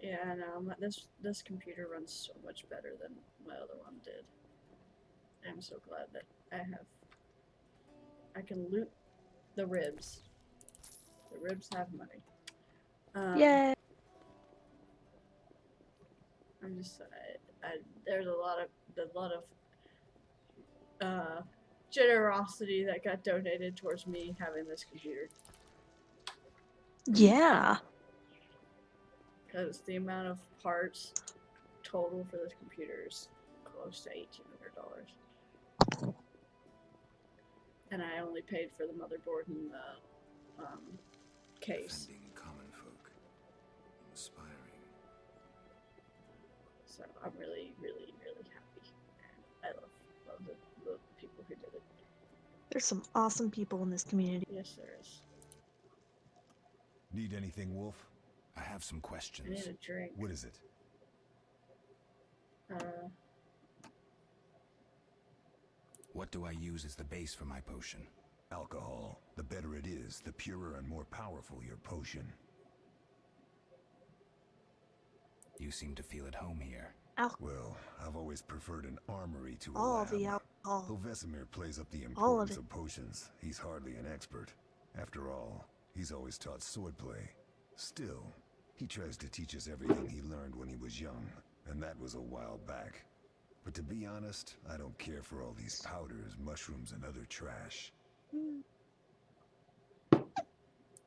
Yeah, no, this computer runs so much better than my other one did. I'm so glad that I can loot the ribs. The ribs have money. yeah. I'm just there's a lot of generosity that got donated towards me having this computer. Yeah. Because the amount of parts total for this computer is close to $1,800. And I only paid for the motherboard and the case. Defending common folk. Inspiring. So I'm really, really, really happy. And I love the people who did it. There's some awesome people in this community. Yes, there is. Need anything, Wolf? I have some questions. I need a drink. What is it? What do I use as the base for my potion? Alcohol. The better it is, the purer and more powerful your potion. You seem to feel at home here. Well, I've always preferred an armory to a All lab. the alcohol. Though Vesemir plays up the All importance of of potions, he's hardly an expert. After all, he's always taught swordplay. Still, he tries to teach us everything he learned when he was young, and that was a while back. But to be honest, I don't care for all these powders, mushrooms, and other trash.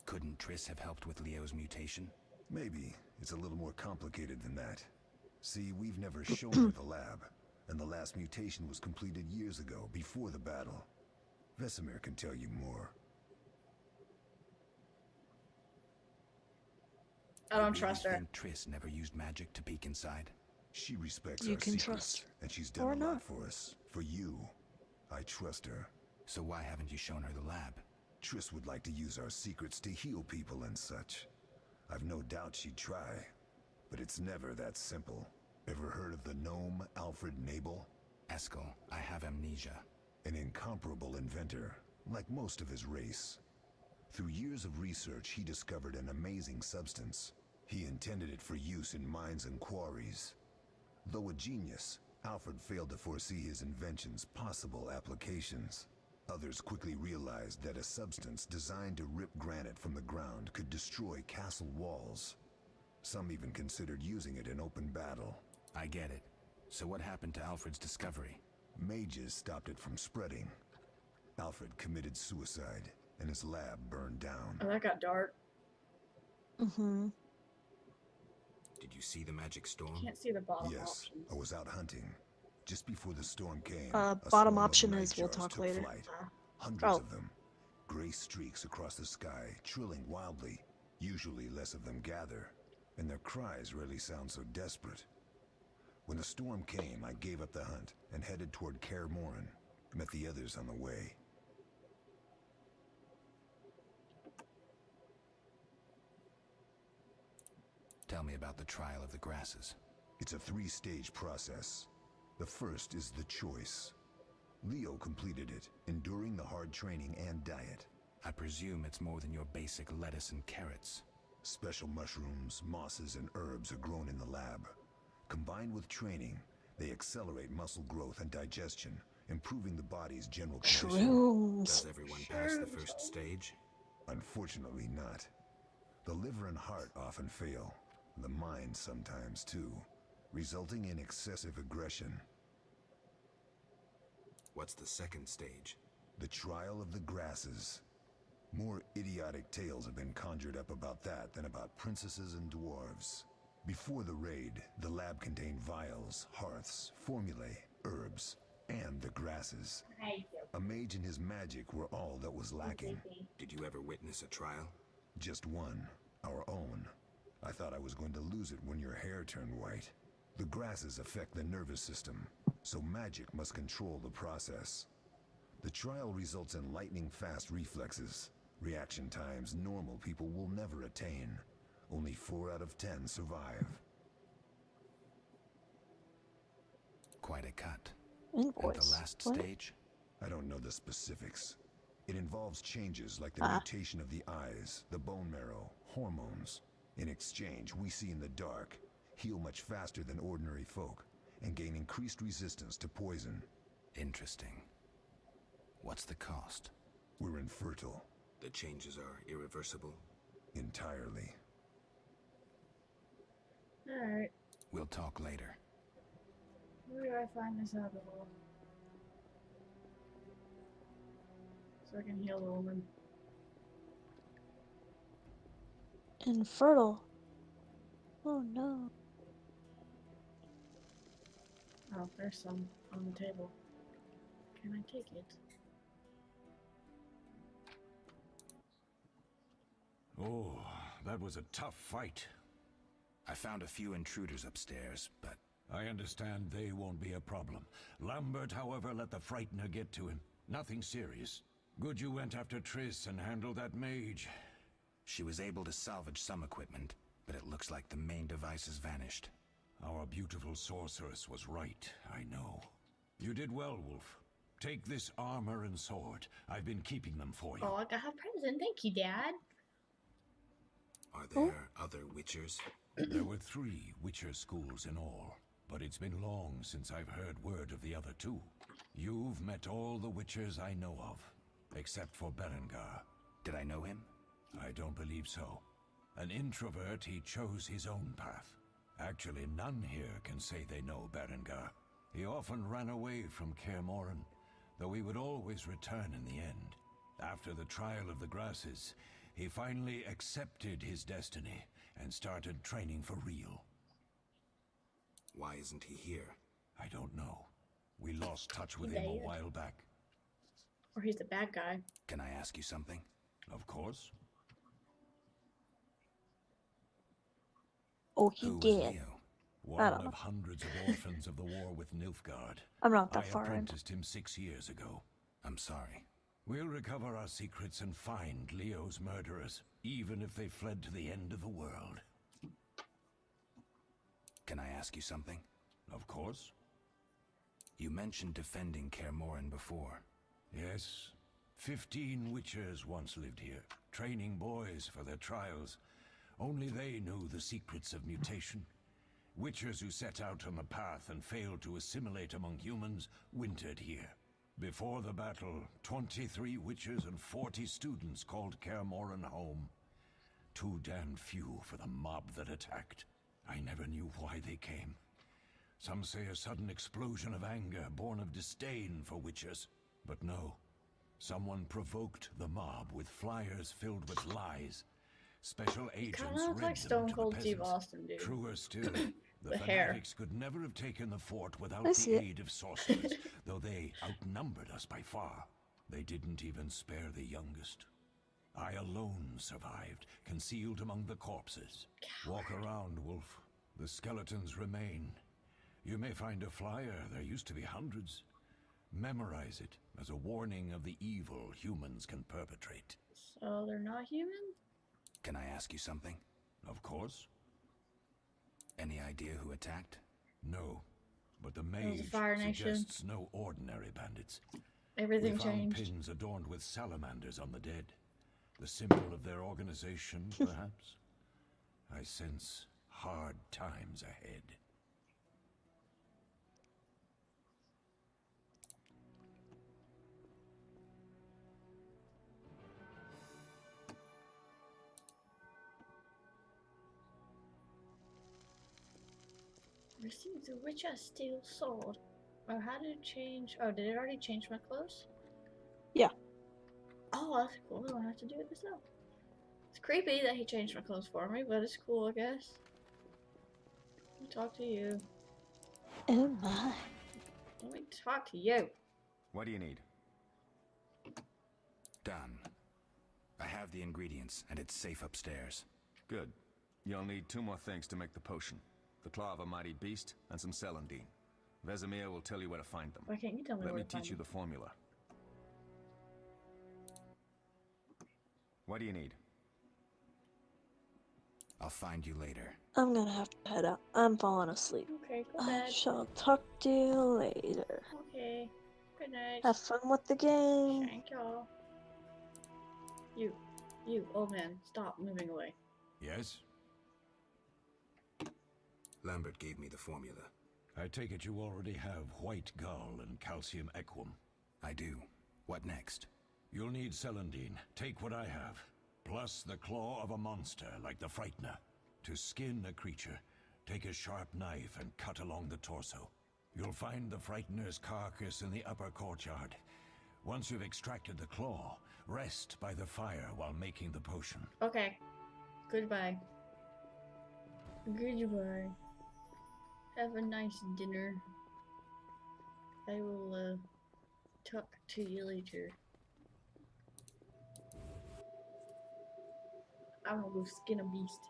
Couldn't Triss have helped with Leo's mutation? Maybe. It's a little more complicated than that. See, we've never shown her the lab, and the last mutation was completed years ago, before the battle. Vesemir can tell you more. I don't trust her. Think Triss never used magic to peek inside? She respects You our can secrets, trust and she's done or a lot not. for us. For you, I trust her. So why haven't you shown her the lab? Triss would like to use our secrets to heal people and such. I've no doubt she'd try, but it's never that simple. Ever heard of the gnome Alfred Nabel? Eskel, I have amnesia. An incomparable inventor, like most of his race. Through years of research, he discovered an amazing substance. He intended it for use in mines and quarries. Though a genius, Alfred failed to foresee his invention's possible applications. Others quickly realized that a substance designed to rip granite from the ground could destroy castle walls. Some even considered using it in open battle. I get it. So what happened to Alfred's discovery? Mages stopped it from spreading. Alfred committed suicide, and his lab burned down. Oh, that got dark. Mm-hmm. Did you see the magic storm? Can't see the bottom Yes, options. I was out hunting. Just before the storm came, Bottom option is we'll talk later. Flight. Hundreds Oh. of them. Gray streaks across the sky, trilling wildly. Usually less of them gather, and their cries rarely sound so desperate. When the storm came, I gave up the hunt and headed toward Kaer Morhen. Met the others on the way. Tell me about the trial of the grasses. It's a 3-stage process. The first is the choice. Leo completed it, enduring the hard training and diet. I presume it's more than your basic lettuce and carrots. Special mushrooms, mosses, and herbs are grown in the lab. Combined with training, they accelerate muscle growth and digestion, improving the body's general condition. Shrooms. Does everyone pass the first stage? Unfortunately not. The liver and heart often fail, the mind sometimes too, resulting in excessive aggression. What's the second stage? The trial of the grasses. More idiotic tales have been conjured up about that than about princesses and dwarves. Before the raid, the lab contained vials, hearths, formulae, herbs, and the grasses. A mage and his magic were all that was lacking. Did you ever witness a trial? Just one, our own. I thought I was going to lose it when your hair turned white. The grasses affect the nervous system, so magic must control the process. The trial results in lightning-fast reflexes, reaction times normal people will never attain. Only 4 out of 10 survive. they cut? Invoice. And the last What? stage? I don't know the specifics. It involves changes like the mutation of the eyes, the bone marrow, hormones. In exchange, we see in the dark, heal much faster than ordinary folk, and gain increased resistance to poison. Interesting. What's the cost? We're infertile. The changes are irreversible? Entirely. Alright. We'll talk later. Where do I find this alcohol? So I can heal the woman. Infertile. Oh no. Oh, there's some on the table. Can I take it? Oh, that was a tough fight. I found a few intruders upstairs, but... I understand they won't be a problem. Lambert, however, let the Frightener get to him. Nothing serious. Good you went after Triss and handled that mage. She was able to salvage some equipment, but it looks like the main device has vanished. Our beautiful sorceress was right, I know. You did well, Wolf. Take this armor and sword. I've been keeping them for you. Oh, I got a present. Thank you, Dad. Are there other Witchers? There were 3 Witcher schools in all, but it's been long since I've heard word of the other 2. You've met all the Witchers I know of, except for Berengar. Did I know him? I don't believe so. An introvert, he chose his own path. Actually, none here can say they know Berengar. He often ran away from Kaer Morhen, though he would always return in the end. After the trial of the grasses, he finally accepted his destiny and started training for real. Why isn't he here? I don't know. We lost touch with He's him a dead. while back. Or he's the bad guy. Can I ask you something? Of course. Oh, he Who was did. Leo? One don't know. of hundreds of orphans of the war with Nilfgaard. I'm not that I far in. apprenticed him 6 years ago. I'm sorry. We'll recover our secrets and find Leo's murderers, even if they fled to the end of the world. Can I ask you something? Of course. You mentioned defending Kaer Morhen before. Yes. 15 Witchers once lived here, training boys for their trials. Only they knew the secrets of mutation. Witchers who set out on the path and failed to assimilate among humans wintered here. Before the battle, 23 Witchers and 40 students called Kaer Morhen home. Too damn few for the mob that attacked. I never knew why they came. Some say a sudden explosion of anger born of disdain for Witchers. But no. Someone provoked the mob with flyers filled with lies. Special agents Kinda looks read like them Stone to Cold the Steve peasants. Austin, dude. Truer still, the The hair. fanatics could never have taken the fort without I see the it. aid of sorcerers, though they outnumbered us by far. They didn't even spare the youngest. I alone survived, concealed among the corpses. Walk around, Wolf. The skeletons remain. You may find a flyer, there used to be hundreds. Memorize it as a warning of the evil humans can perpetrate. So they're not human? Can I ask you something? Of course. Any idea who attacked? No, but the was a mage Fire Nation. suggests no ordinary bandits. Everything We found changed. pins adorned with salamanders on the dead. The symbol of their organization, perhaps? I sense hard times ahead. Receive the Witcher Steel Sword. Oh, how did it change? Oh, did it already change my clothes? Yeah. Oh, that's cool. I don't have to do it myself. It's creepy that he changed my clothes for me, but it's cool, I guess. Let me talk to you. Oh my. Let me talk to you. What do you need? Done. I have the ingredients, and it's safe upstairs. Good. You'll need 2 more things to make the potion. The claw of a mighty beast, and some celandine. Vesemir will tell you where to find them. Why can't you tell me Let where me to find teach you them? the formula. What do you need? I'll find you later. I'm gonna have to head out. I'm falling asleep. Okay, go I bed. shall talk to you later. Okay. Good night. Have fun with the game. Thank y'all. You, old man, stop moving away. Yes? Lambert gave me the formula. I take it you already have white gull and calcium equum. I do. What next? You'll need celandine. Take what I have. Plus the claw of a monster like the Frightener. To skin a creature, take a sharp knife and cut along the torso. You'll find the Frightener's carcass in the upper courtyard. Once you've extracted the claw, rest by the fire while making the potion. Okay. Goodbye. Goodbye. Have a nice dinner. I will, talk to you later. I'm gonna go skin a beast.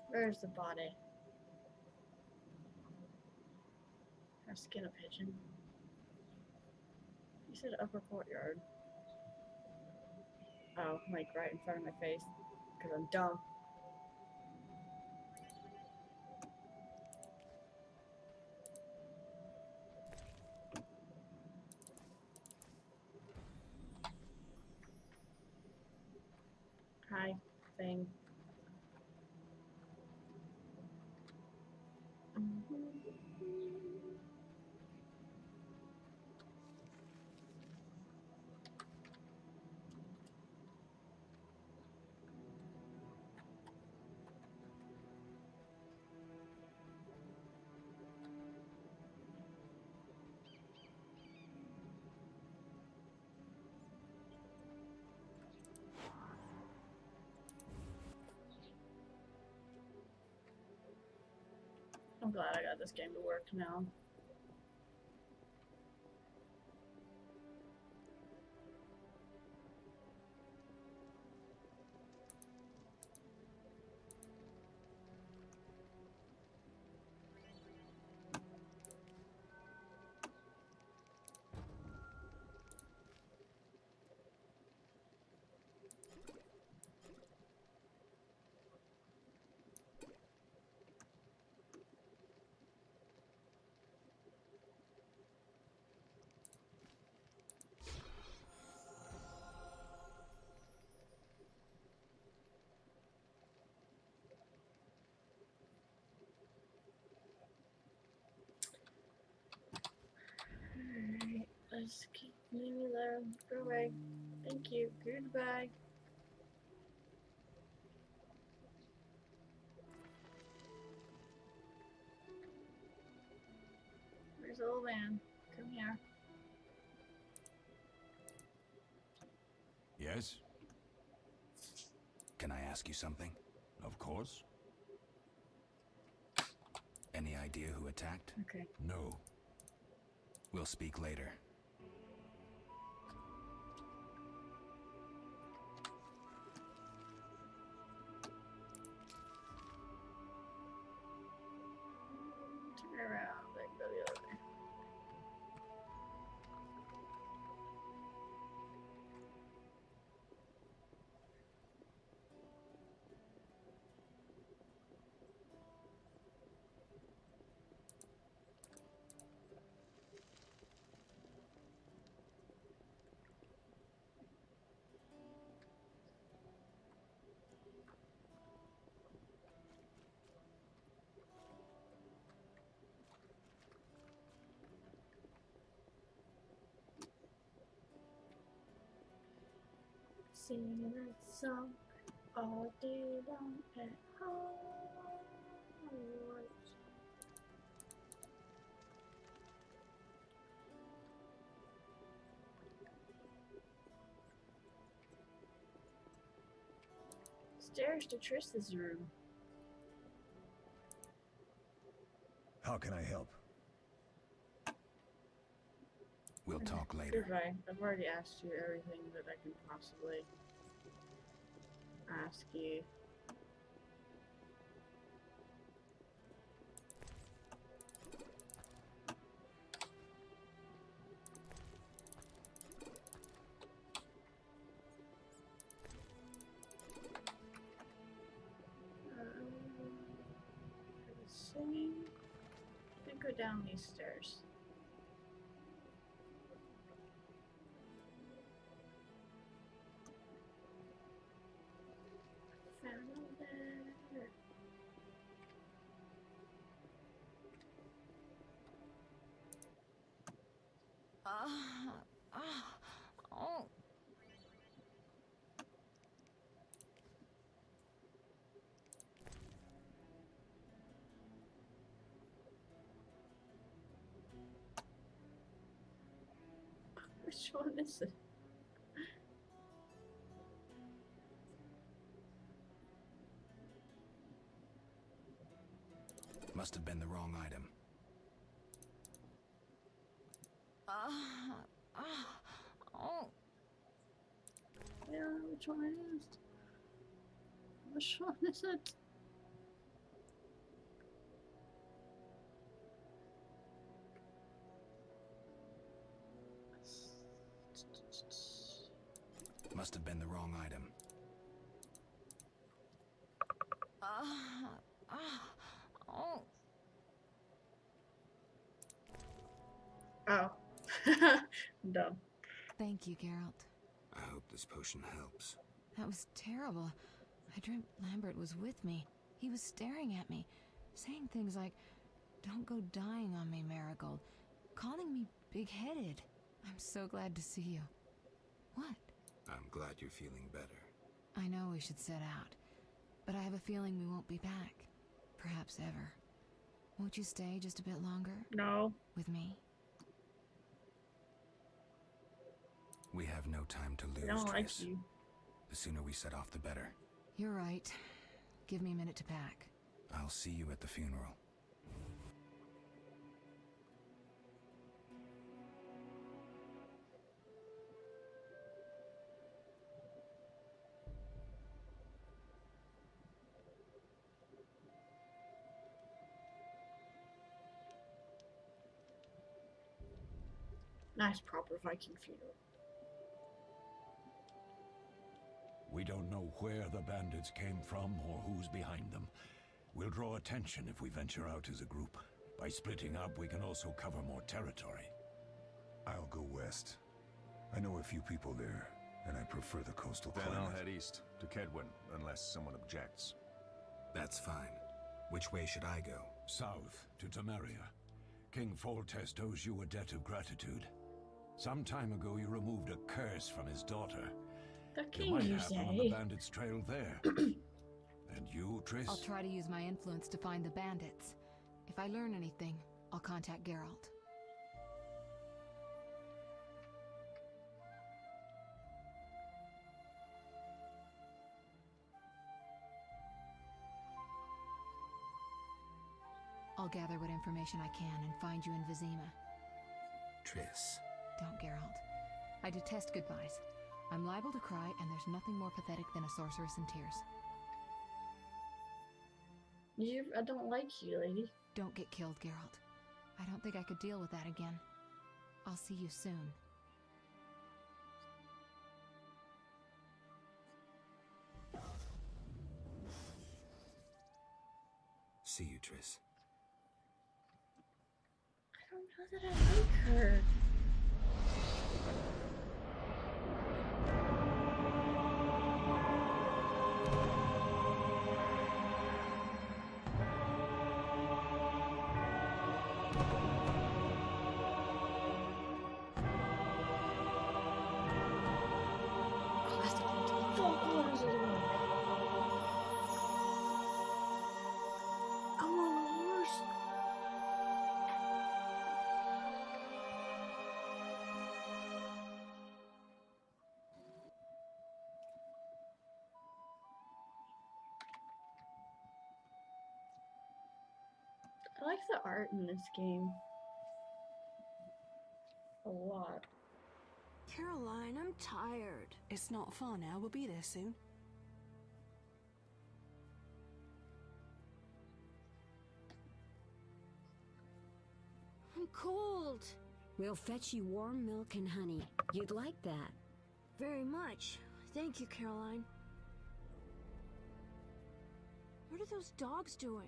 Where's the body? Or skin a pigeon. You said upper courtyard. Oh, like right in front of my face. Because I'm dumb. Hi, thing. I'm glad I got this game to work now. Alright, let's keep leave me there. Go away. Thank you. Goodbye. Where's the old man? Come here. Yes? Can I ask you something? Of course. Any idea who attacked? Okay. No. We'll speak later. Turn around and go the other way. Singing that song all day long at home. Stairs to Trish's room. How can I help? We'll talk later. Goodbye. I've already asked you everything that I can possibly ask you. go down these stairs. Found a letter. Oh. Which one is it? Must have been the wrong item. Oh. I don't know which one it is. Which one is it? Must have been the wrong item. Oh. Oh. I'm dumb. Thank you, Geralt. I hope this potion helps. That was terrible. I dreamt Lambert was with me. He was staring at me, saying things like, "Don't go dying on me, Marigold," calling me big-headed. I'm so glad to see you. What? I'm glad you're feeling better. I know we should set out, but I have a feeling we won't be back. Perhaps ever. Won't you stay just a bit longer? No. With me? We have no time to lose, I don't like Triss. you. The sooner we set off, the better. You're right. Give me a minute to pack. I'll see you at the funeral. Nice proper Viking funeral. We don't know where the bandits came from or who's behind them. We'll draw attention if we venture out as a group. By splitting up, we can also cover more territory. I'll go west. I know a few people there, and I prefer the coastal Then climate. I'll head east, to Kedwin, unless someone objects. That's fine. Which way should I go? South, to Temeria. King Foltest owes you a debt of gratitude. Some time ago, you removed a curse from his daughter. The You king, might you have one on the say? bandits' trail there. And you, Triss? I'll try to use my influence to find the bandits. If I learn anything, I'll contact Geralt. I'll gather what information I can and find you in Vizima. Triss. Don't, Geralt. I detest goodbyes. I'm liable to cry, and there's nothing more pathetic than a sorceress in tears. I don't like you, lady. Don't get killed, Geralt. I don't think I could deal with that again. I'll see you soon. See you, Triss. I don't know that I like her. I like the art in this game. A lot. Caroline, I'm tired. It's not far now. We'll be there soon. I'm cold. We'll fetch you warm milk and honey. You'd like that. Very much. Thank you, Caroline. What are those dogs doing?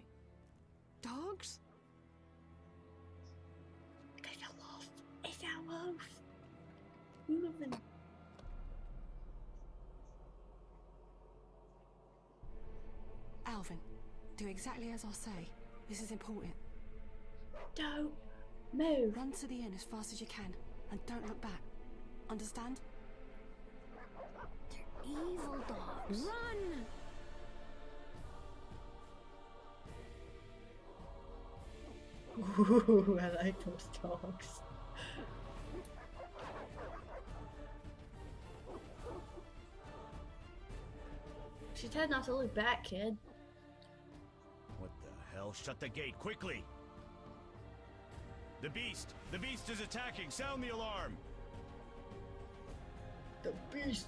Dogs? close. You live in. Alvin, do exactly as I say. This is important. Don't move. Run to the inn as fast as you can, and don't look back. Understand? They're evil dogs. Run! Ooh, I like those dogs. She tried not to look back, kid. What the hell? Shut the gate, quickly! The beast! The beast is attacking! Sound the alarm! The beast!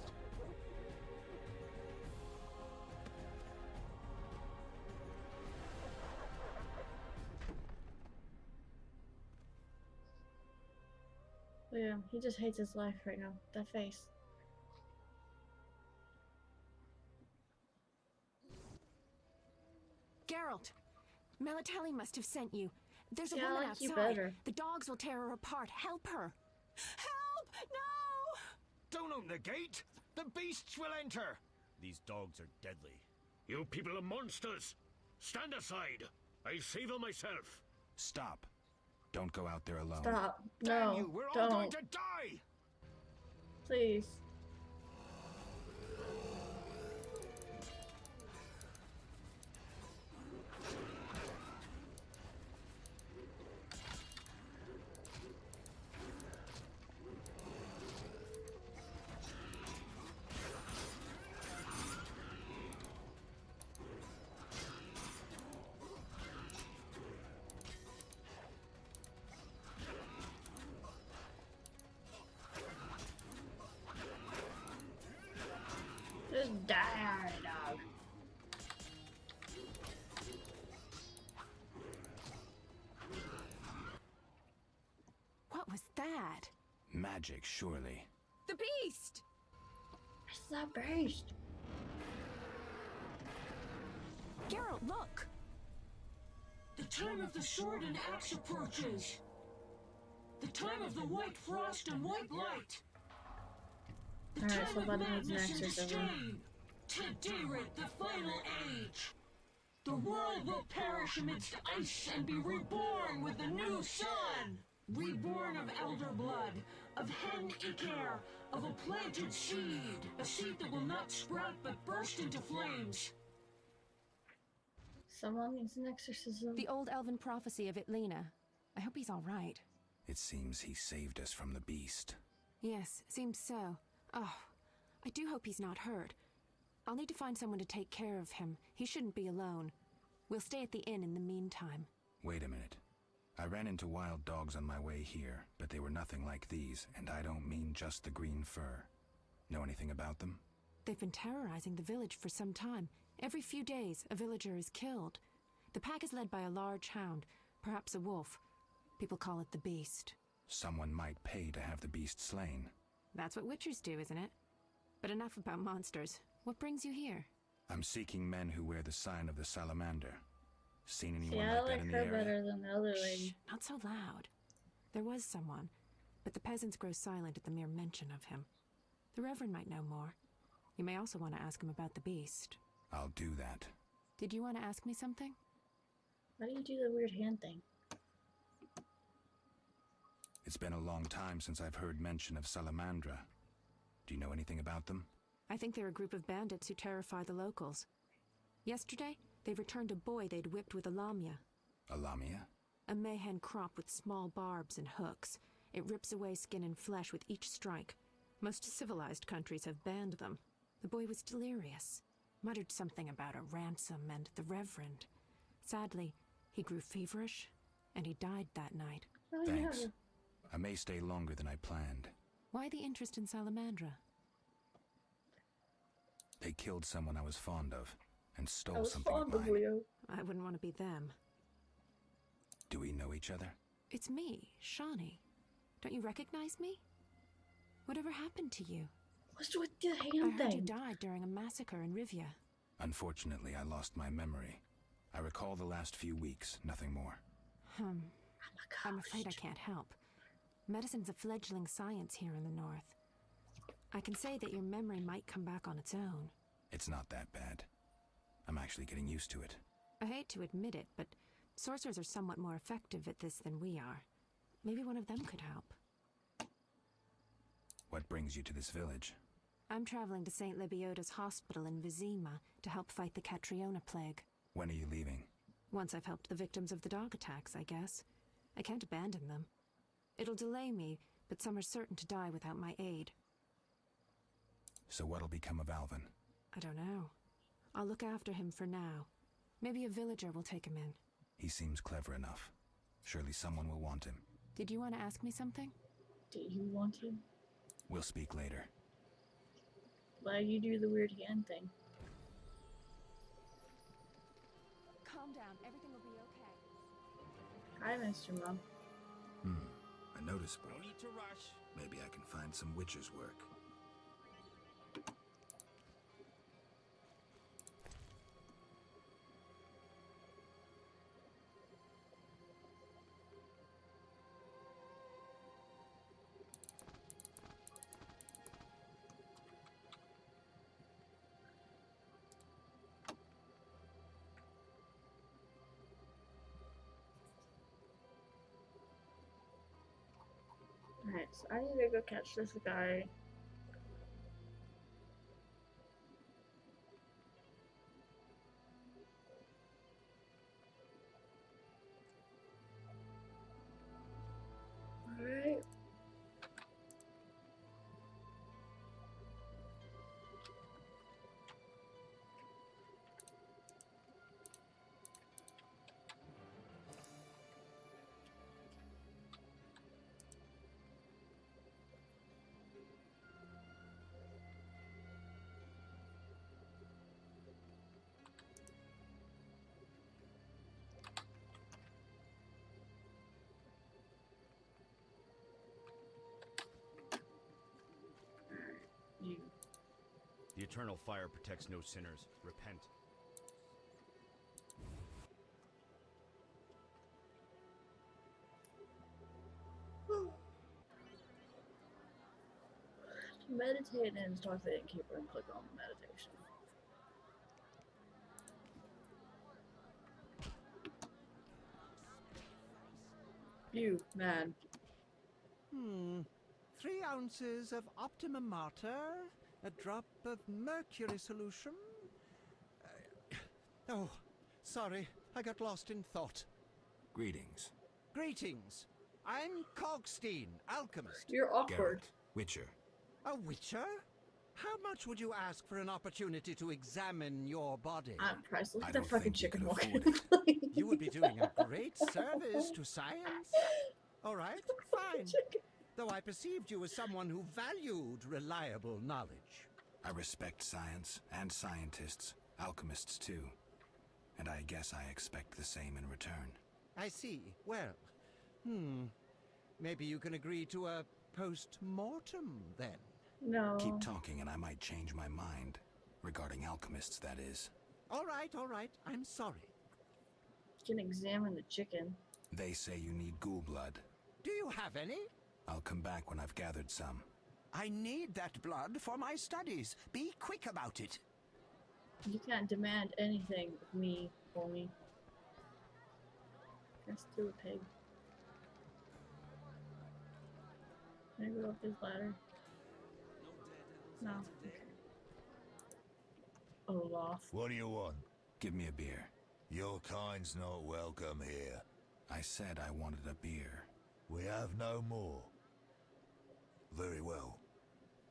Yeah, he just hates his life right now. That face. Geralt! Melatelli must have sent you. There's a Yeah, I woman like outside. you better. The dogs will tear her apart. Help her! Help! No! Don't open the gate! The beasts will enter! These dogs are deadly. You people are monsters! Stand aside! I'll save them myself! Stop. Don't go out there alone. Stop. Damn No, you! We're all don't. going to die! Please. Just die already, dog. What was that? Magic, surely. The beast! It's the beast. Geralt, look! The time of the sword and axe approaches. The time of the white frost and white light. The Alright, so time of Buddy needs an madness and exorcism. disdain. Today, the final age. The world will perish amidst ice and be reborn with a new sun. Reborn of elder blood, of hen Iker, of a planted seed. A seed that will not sprout but burst into flames. Someone needs an exorcism. The old elven prophecy of Itlena. I hope he's all right. It seems he saved us from the beast. Yes, seems so. Oh, I do hope he's not hurt. I'll need to find someone to take care of him. He shouldn't be alone. We'll stay at the inn in the meantime. Wait a minute. I ran into wild dogs on my way here, but they were nothing like these, and I don't mean just the green fur. Know anything about them? They've been terrorizing the village for some time. Every few days, a villager is killed. The pack is led by a large hound, perhaps a wolf. People call it the Beast. Someone might pay to have the beast slain. That's what witchers do, isn't it? But enough about monsters. What brings you here? I'm seeking men who wear the sign of the salamander. Seen anyone See, I like that like in the her area? better than the other lady. Shh, not so loud. There was someone, but the peasants grow silent at the mere mention of him. The Reverend might know more. You may also want to ask him about the beast. I'll do that. Did you want to ask me something? Why do you do the weird hand thing? It's been a long time since I've heard mention of Salamandra. Do you know anything about them? I think they're a group of bandits who terrify the locals. Yesterday, they returned a boy they'd whipped with a lamia. A lamia? A mayhen crop with small barbs and hooks. It rips away skin and flesh with each strike. Most civilized countries have banned them. The boy was delirious. Muttered something about a ransom and the Reverend. Sadly, he grew feverish, and he died that night. Oh, Thanks. yeah. I may stay longer than I planned. Why the interest in Salamandra? They killed someone I was fond of, and I stole was something fond of of mine. Leo. I wouldn't want to be them. Do we know each other? It's me, Shawnee. Don't you recognize me? Whatever happened to you? What's with the I hand heard you thing? died during a massacre in Rivia. Unfortunately, I lost my memory. I recall the last few weeks, nothing more. I'm afraid I can't help. Medicine's a fledgling science here in the north. I can say that your memory might come back on its own. It's not that bad. I'm actually getting used to it. I hate to admit it, but sorcerers are somewhat more effective at this than we are. Maybe one of them could help. What brings you to this village? I'm traveling to St. Lebioda's hospital in Vizima to help fight the Catriona plague. When are you leaving? Once I've helped the victims of the dog attacks, I guess. I can't abandon them. It'll delay me, but some are certain to die without my aid. So what'll become of Alvin? I don't know. I'll look after him for now. Maybe a villager will take him in. He seems clever enough. Surely someone will want him. Did you want to ask me something? Do you want him? We'll speak later. Why you do the weird hand thing? Calm down. Everything will be okay. Hi, Mr. Mom. A notice board. No need to rush. Maybe I can find some witcher's work. Alright, so I need to go catch this guy. Alright. You. The eternal fire protects no sinners. Repent. Meditate and talk to the innkeeper and click on the meditation. You, man. 3 ounces of optimum mater, a drop of mercury solution. Oh, sorry, I got lost in thought. Greetings. Greetings. I'm Cogstein, alchemist. You're awkward. Geralt, witcher. A witcher? How much would you ask for an opportunity to examine your body? I'm priced. Look I at that don't fucking think you chicken can walking. afford You would be doing a great service to science. All right, fine. Though I perceived you as someone who valued reliable knowledge. I respect science and scientists, alchemists too. And I guess I expect the same in return. I see. Well, maybe you can agree to a post-mortem then. No. Keep talking and I might change my mind. Regarding alchemists, that is. All right, I'm sorry. You can examine the chicken. They say you need ghoul blood. Do you have any? I'll come back when I've gathered some. I need that blood for my studies. Be quick about it. You can't demand anything of me, homie. Let's do a pig. Can I go up this ladder? No. Okay. Olaf. What do you want? Give me a beer. Your kind's not welcome here. I said I wanted a beer. We have no more. Very well.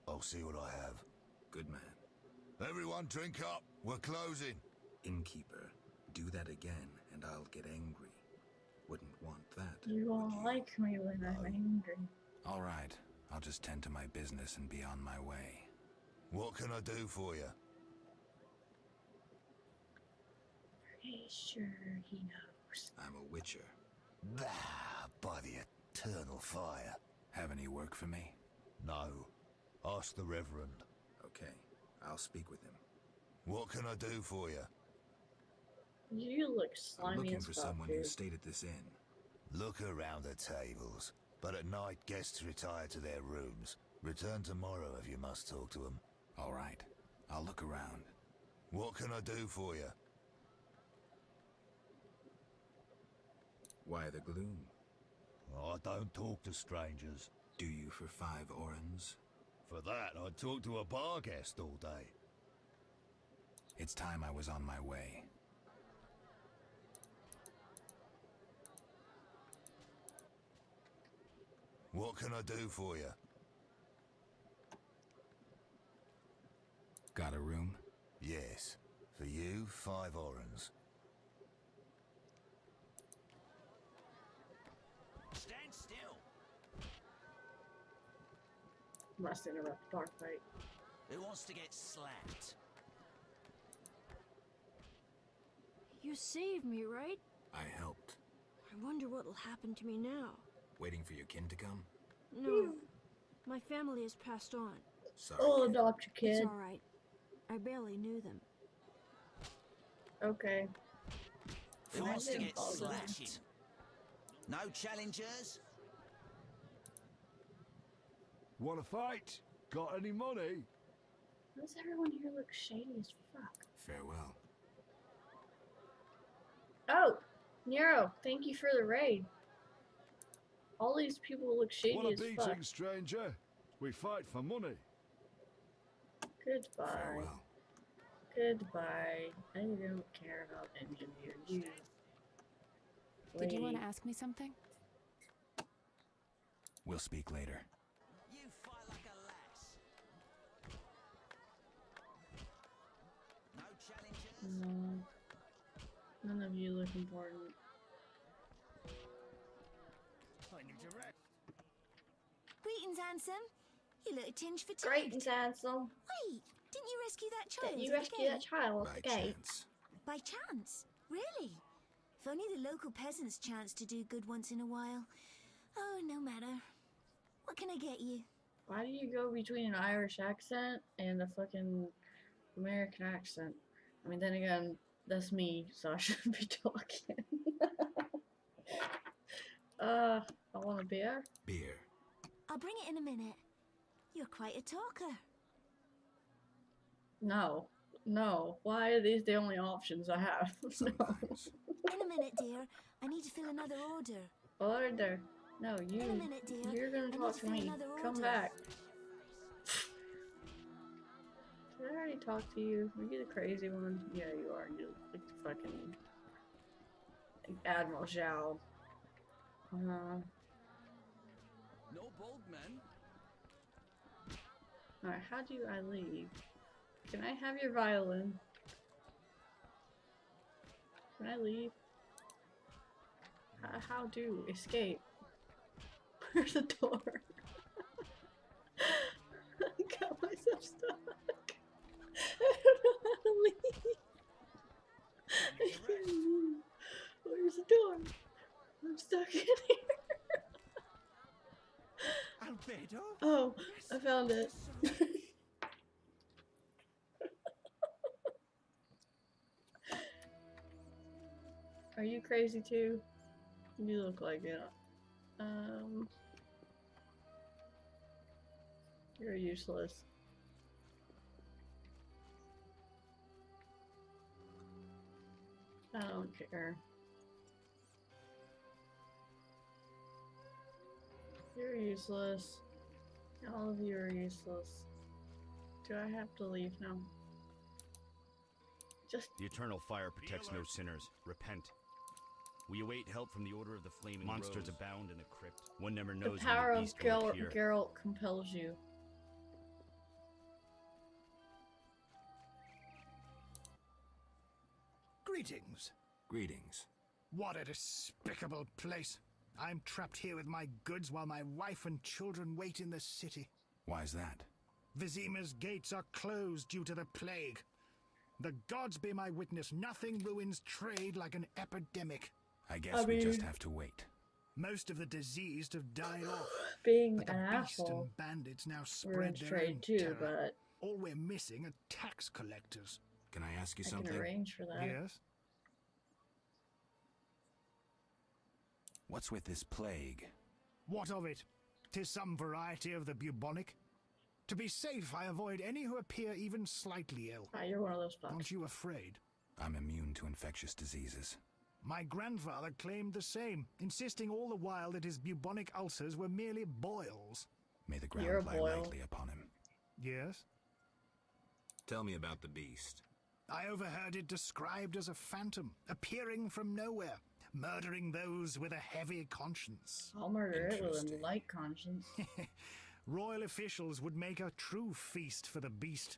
I'll see what I have. Good man. Everyone drink up. We're closing. Innkeeper, do that again and I'll get angry. Wouldn't want that. You won't like me when I'm angry. All right. I'll just tend to my business and be on my way. What can I do for you? Pretty sure he knows. I'm a witcher. Ah, by the eternal fire. Have any work for me? No. Ask the Reverend. Okay. I'll speak with him. What can I do for you? You look slimy I'm looking as for fuck, someone dude. who stayed at this inn. Look around the tables. But at night, guests retire to their rooms. Return tomorrow if you must talk to them. All right. I'll look around. What can I do for you? Why the gloom? I don't talk to strangers. Do you for 5 orens? For that, I'd talk to a bar guest all day. It's time I was on my way. What can I do for you? Got a room? Yes. For you, 5 orens. Stand still. Must interrupt the bar fight. Who wants to get slapped? You saved me, right? I helped. I wonder what'll happen to me now. Waiting for your kin to come? No. My family has passed on. Sorry. I'll adopt your It's kid. alright. I barely knew them. Okay. Who wants to get All of them. slapped? No challengers? Want to fight? Got any money? Why does everyone here look shady as fuck? Farewell. Oh! Nero, thank you for the raid. All these people look shady What a as beating, fuck. stranger. We fight for money. Goodbye. Farewell. Goodbye. I don't care about any of you. Did you want Lady. to ask me something? We'll speak later. You fight like a lass. No challengers? No. None of you look important. I need to rest. Greetings, handsome. You look a tinge fatigued. Greetings, handsome. Wait, didn't you rescue that child? Didn't you at the rescue that gate? child at By the gate? chance. By chance? Really? If only the local peasants chanced to do good once in a while. Oh, no matter. What can I get you? Why do you go between an Irish accent and a fucking American accent? I mean, then again, that's me, so I shouldn't be talking. I want a beer. Beer. I'll bring it in a minute. You're quite a talker. No. No. Why are these the only options I have? No. Sometimes. In a minute, dear. I need to fill another order. Order. No, you. In a minute, dear. You're gonna I need talk to to fill me. another Come order. back. Did I already talk to you? Are you the crazy one? Yeah, you are. You look like the fucking Admiral Zhao. No bold men. Alright, how do I leave? Can I have your violin? Can I leave? How do escape? Where's the door? I got myself stuck. I don't know how to leave. I can't move. Where's the door? I'm stuck in here. Albedo? Oh, I found it. Are you crazy too? You look like it. You're useless. I don't care. You're useless. All of you are useless. Do I have to leave now? Just The eternal fire protects no sinners. Repent. We await help from the Order of the Flaming Monsters Rose. abound in the crypt. One never the knows power when the of beast will appear. Geralt compels you. Greetings. Greetings. What a despicable place. I'm trapped here with my goods while my wife and children wait in the city. Why's that? Vizima's gates are closed due to the plague. The gods be my witness, nothing ruins trade like an epidemic. I guess we just have to wait. Most of the diseased have died off. Being but the an beast asshole and bandits now spread ruins their trade own too, terror. but All we're missing are tax collectors. Can I ask you I something? can arrange for that. Yes? What's with this plague? What of it? 'Tis some variety of the bubonic. To be safe, I avoid any who appear even slightly ill. Ah, you're one of those fucks. Aren't you afraid? I'm immune to infectious diseases. My grandfather claimed the same, insisting all the while that his bubonic ulcers were merely boils. May the You're a ground lie boil. lightly upon him. Yes? Tell me about the beast. I overheard it described as a phantom, appearing from nowhere, murdering those with a heavy conscience. I'll murder it with a light conscience. Royal officials would make a true feast for the beast,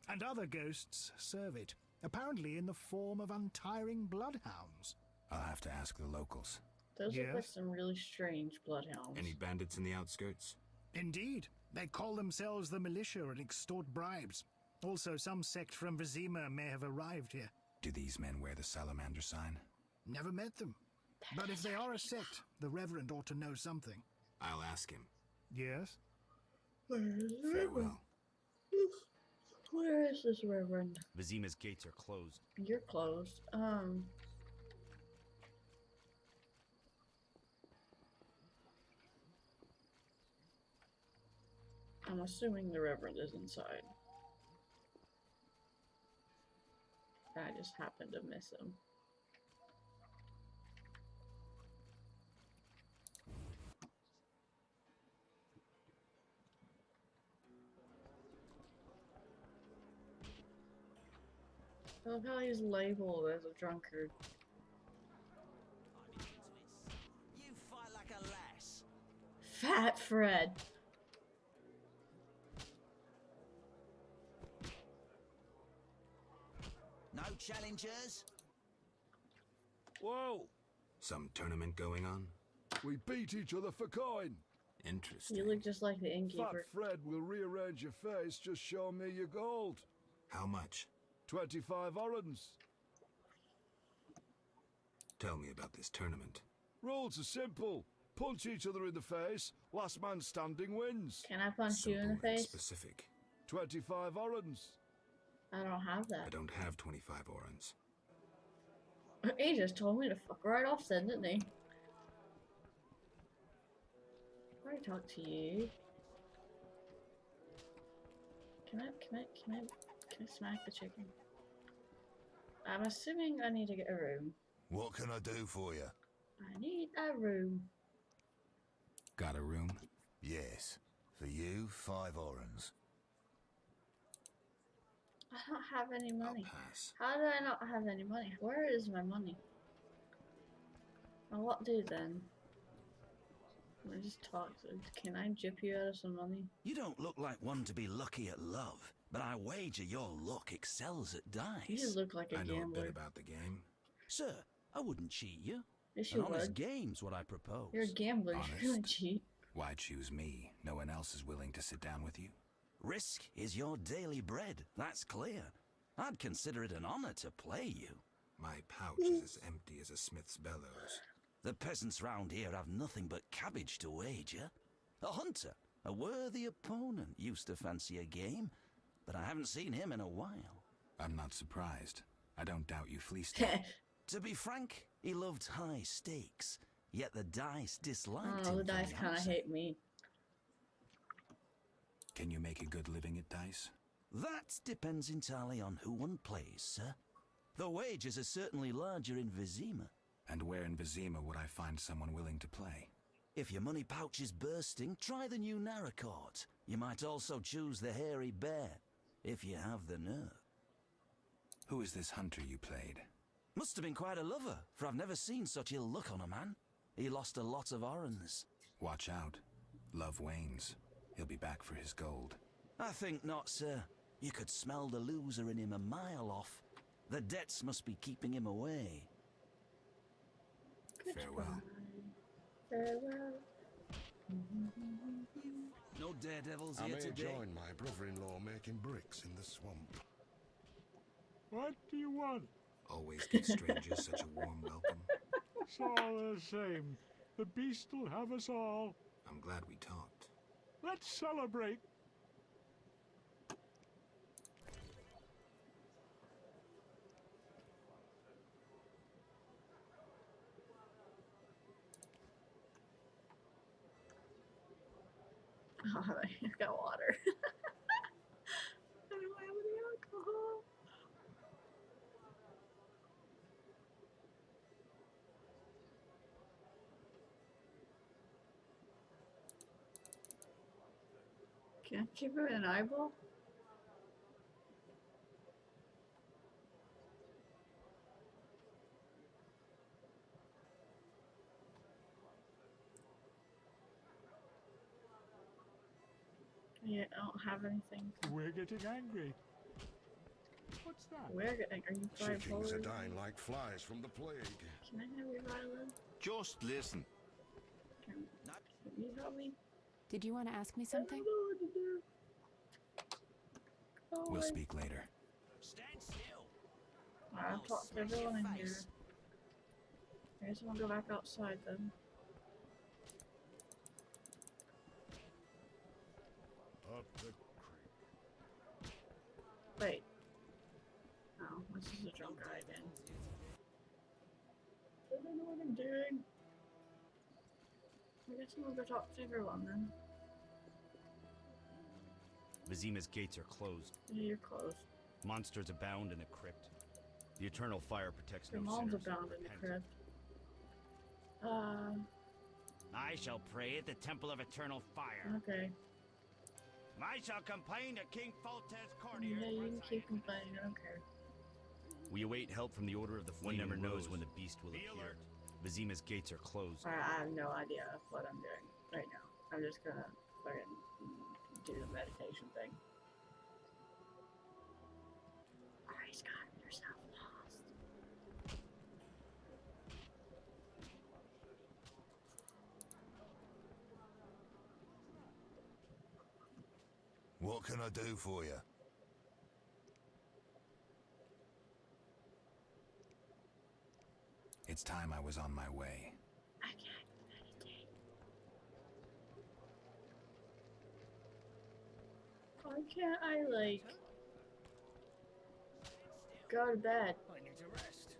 and other ghosts serve it, apparently in the form of untiring bloodhounds. I'll have to ask the locals. Those look like some really strange bloodhounds. Any bandits in the outskirts? Indeed. They call themselves the militia and extort bribes. Also, some sect from Vizima may have arrived here. Do these men wear the salamander sign? Never met them. But if they are a sect, the Reverend ought to know something. I'll ask him. Yes? Farewell. Where is this Reverend? Vizima's gates are closed. You're closed. I'm assuming the Reverend is inside. I just happened to miss him. I love how he's labeled as a drunkard. You fight like a lass. Fat Fred. No challengers? Whoa! Some tournament going on? We beat each other for coin. Interesting. You look just like the Fat innkeeper. Fred will rearrange your face, just show me your gold. How much? 25 orens. Tell me about this tournament. Rules are simple. Punch each other in the face, last man standing wins. Can I punch you in the Simple and face? specific. 25 orens. I don't have I that. don't have 25 orens. He just told me to fuck right off then, didn't he? I talk to you. Can I smack the chicken? I'm assuming I need to get a room. What can I do for you? I need a room. Got a room? Yes. For you, 5 orens. I don't have any money. Pass. How do I not have any money? Where is my money? Well, what do then? I just talk. Can I jip you out of some money? You don't look like one to be lucky at love, but I wager your luck excels at dice. You just look like a I know a gambler. bit about the game. Sir, I wouldn't cheat you. Yes, An you honest would. game's what I propose. You're a gambler. You're gonna Honest. cheat. Why choose me? No one else is willing to sit down with you? Risk is your daily bread, that's clear. I'd consider it an honor to play you. My pouch is as empty as a smith's bellows. The peasants round here have nothing but cabbage to wager. A hunter, a worthy opponent, used to fancy a game, but I haven't seen him in a while. I'm not surprised. I don't doubt you fleeced him. To be frank, he loved high stakes, yet the dice disliked him. Oh, the from dice kind of outset. hate me. Can you make a good living at dice? That depends entirely on who one plays, sir. The wages are certainly larger in Vizima. And where in Vizima would I find someone willing to play? If your money pouch is bursting, try the new Narracourt. You might also choose the Hairy Bear, if you have the nerve. Who is this hunter you played? Must have been quite a lover, for I've never seen such ill luck on a man. He lost a lot of orens. Watch out. Love wanes. He'll be back for his gold. I think not, sir. You could smell the loser in him a mile off. The debts must be keeping him away. Farewell. Farewell. No daredevils I here may today. join my brother-in-law making bricks in the swamp. What do you want? Always give strangers such a warm welcome. It's all the same. The beast will have us all. I'm glad we talked. Let's celebrate. I've got water. I don't have any alcohol. Can I keep it an eyeball? Yeah, I don't have anything. We're getting angry. What's that? We're getting. Are you Chickens are bipolar? dying like flies from the plague. Can I have your violin? Just listen. Can you help me? Did you want to ask me something? We'll speak later. Stand still. I've talked to everyone in here. I guess I'll go back outside then. Up the creek. Wait. Oh, this is a drunk guy again. I don't know what I'm doing. I guess I'll go talk to everyone then. Vizima's gates are closed. Yeah, you're closed. Monsters abound in the crypt. The eternal fire protects Your no mom's sinners. abound in the Repent. crypt. I shall pray at the Temple of Eternal Fire. Okay. I shall complain to King Foltez Courtier. Yeah, you can keep complaining, I don't care. We await help from the Order of the Flame. One never knows when the beast will appear. Vizima's gates are closed. I have no idea what I'm doing right now. I'm just gonna fucking do the meditation thing. Alright, Scott, yourself lost. What can I do for you? It's time I was on my way. I can't meditate. Why can't I, like, go to bed? I need to rest.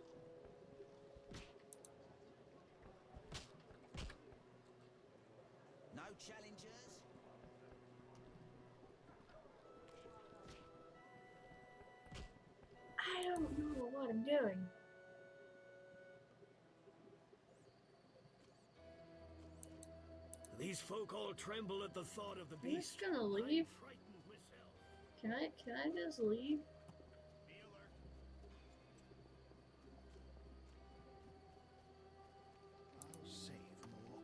No challengers? I don't know what I'm doing. These folk all tremble at the thought of the I'm beast. just gonna leave. I'm frightened myself. Can I just leave? I'll save more.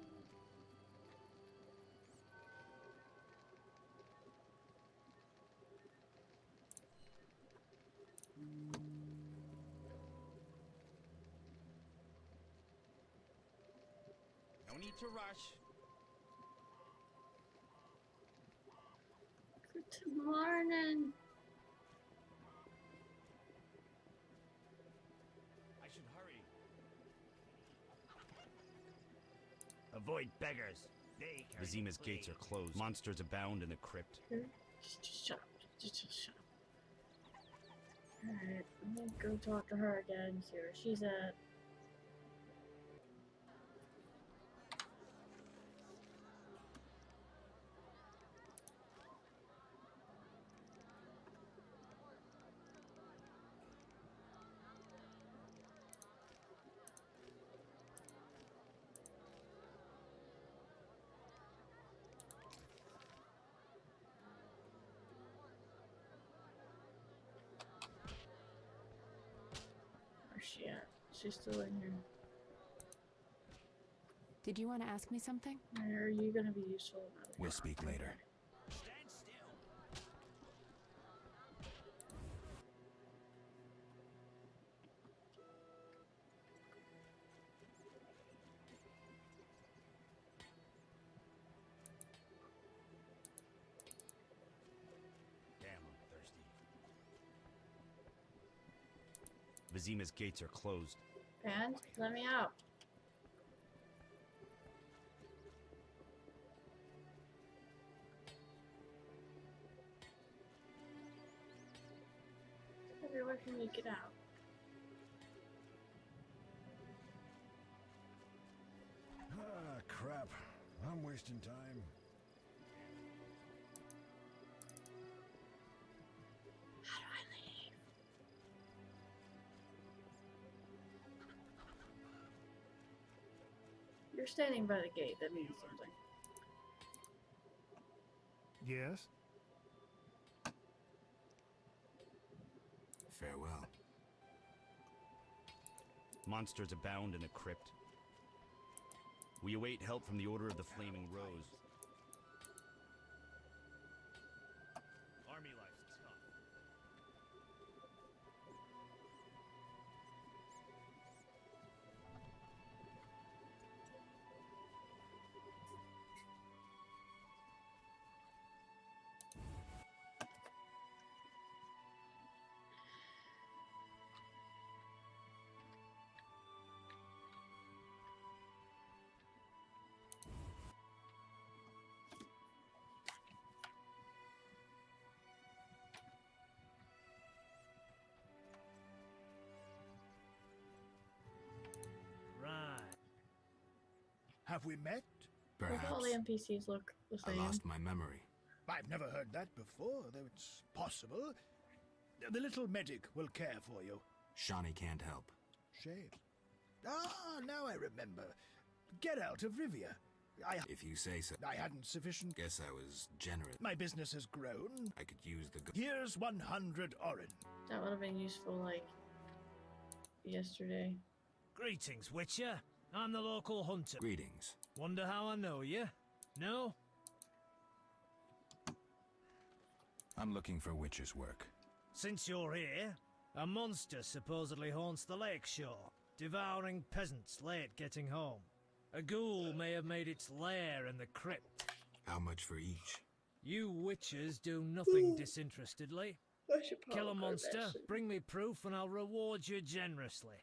No need to rush. Good morning. I should hurry. Avoid beggars. They carry Vizima's the gates are plague. closed. Monsters abound in the crypt. Just shut up. Just shut up. Alright, I'm gonna go talk to her again, see where she's at. Where's she at? She's still in here. Did you want to ask me something? Are you gonna be useful? We'll speak later. Stand still. Damn, I'm thirsty. Vizima's gates are closed. And let me out. Where can we get out? Ah, crap. I'm wasting time. you're standing by the gate, that means something. Yes? Farewell. Monsters abound in the crypt. We await help from the Order of the Flaming Rose. Army life's tough. Right. Have we met? Perhaps. All the NPCs look the I same. lost my memory. I've never heard that before, though it's possible. The little medic will care for you. Shawnee can't help. Shame. Ah, now I remember. Get out of Rivia. If you say so. I hadn't sufficient... Guess I was generous. My business has grown. I could use the... Here's 100 Auri. That would have been useful, like, yesterday. Greetings, Witcher. I'm the local hunter. Greetings. Wonder how I know you? No? I'm looking for Witcher's work. Since you're here, a monster supposedly haunts the lakeshore, devouring peasants late getting home. A ghoul may have made its lair in the crypt. How much for each? You witchers do nothing disinterestedly. Kill a monster, message. bring me proof, and I'll reward you generously.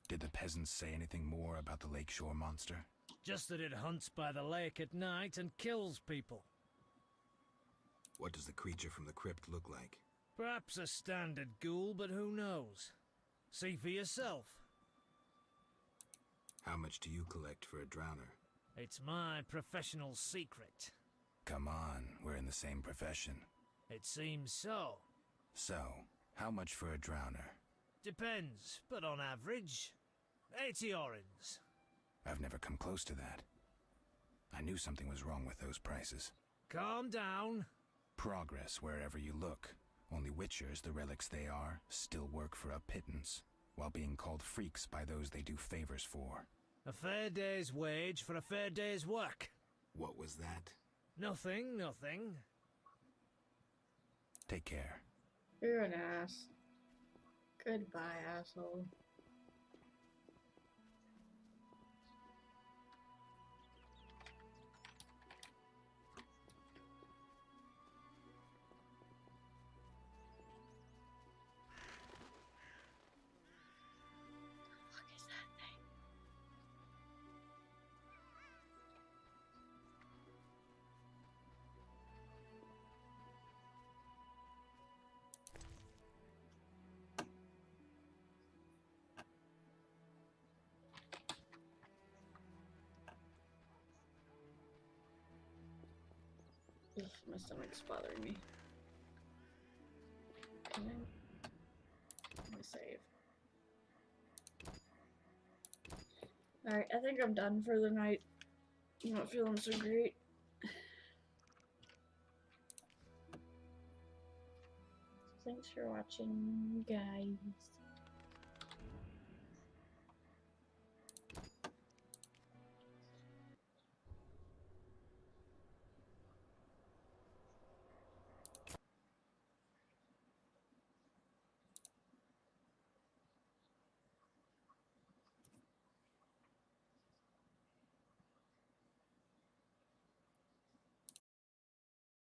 Did the peasants say anything more about the lakeshore monster? Just that it hunts by the lake at night and kills people. What does the creature from the crypt look like? Perhaps a standard ghoul, but who knows? See for yourself. How much do you collect for a drowner? It's my professional secret. Come on, we're in the same profession. It seems so. So, how much for a drowner? Depends, but on average, 80 orins. I've never come close to that. I knew something was wrong with those prices. Calm down. Progress wherever you look. Only witchers, the relics they are, still work for a pittance, while being called freaks by those they do favors for. A fair day's wage for a fair day's work. What was that? Nothing, nothing. Take care. You're an ass. Goodbye, asshole. What is that thing? Ugh, my stomach's bothering me. Can I... Let me save. Alright, I think I'm done for the night. I'm not feeling so great. Thanks for watching, guys.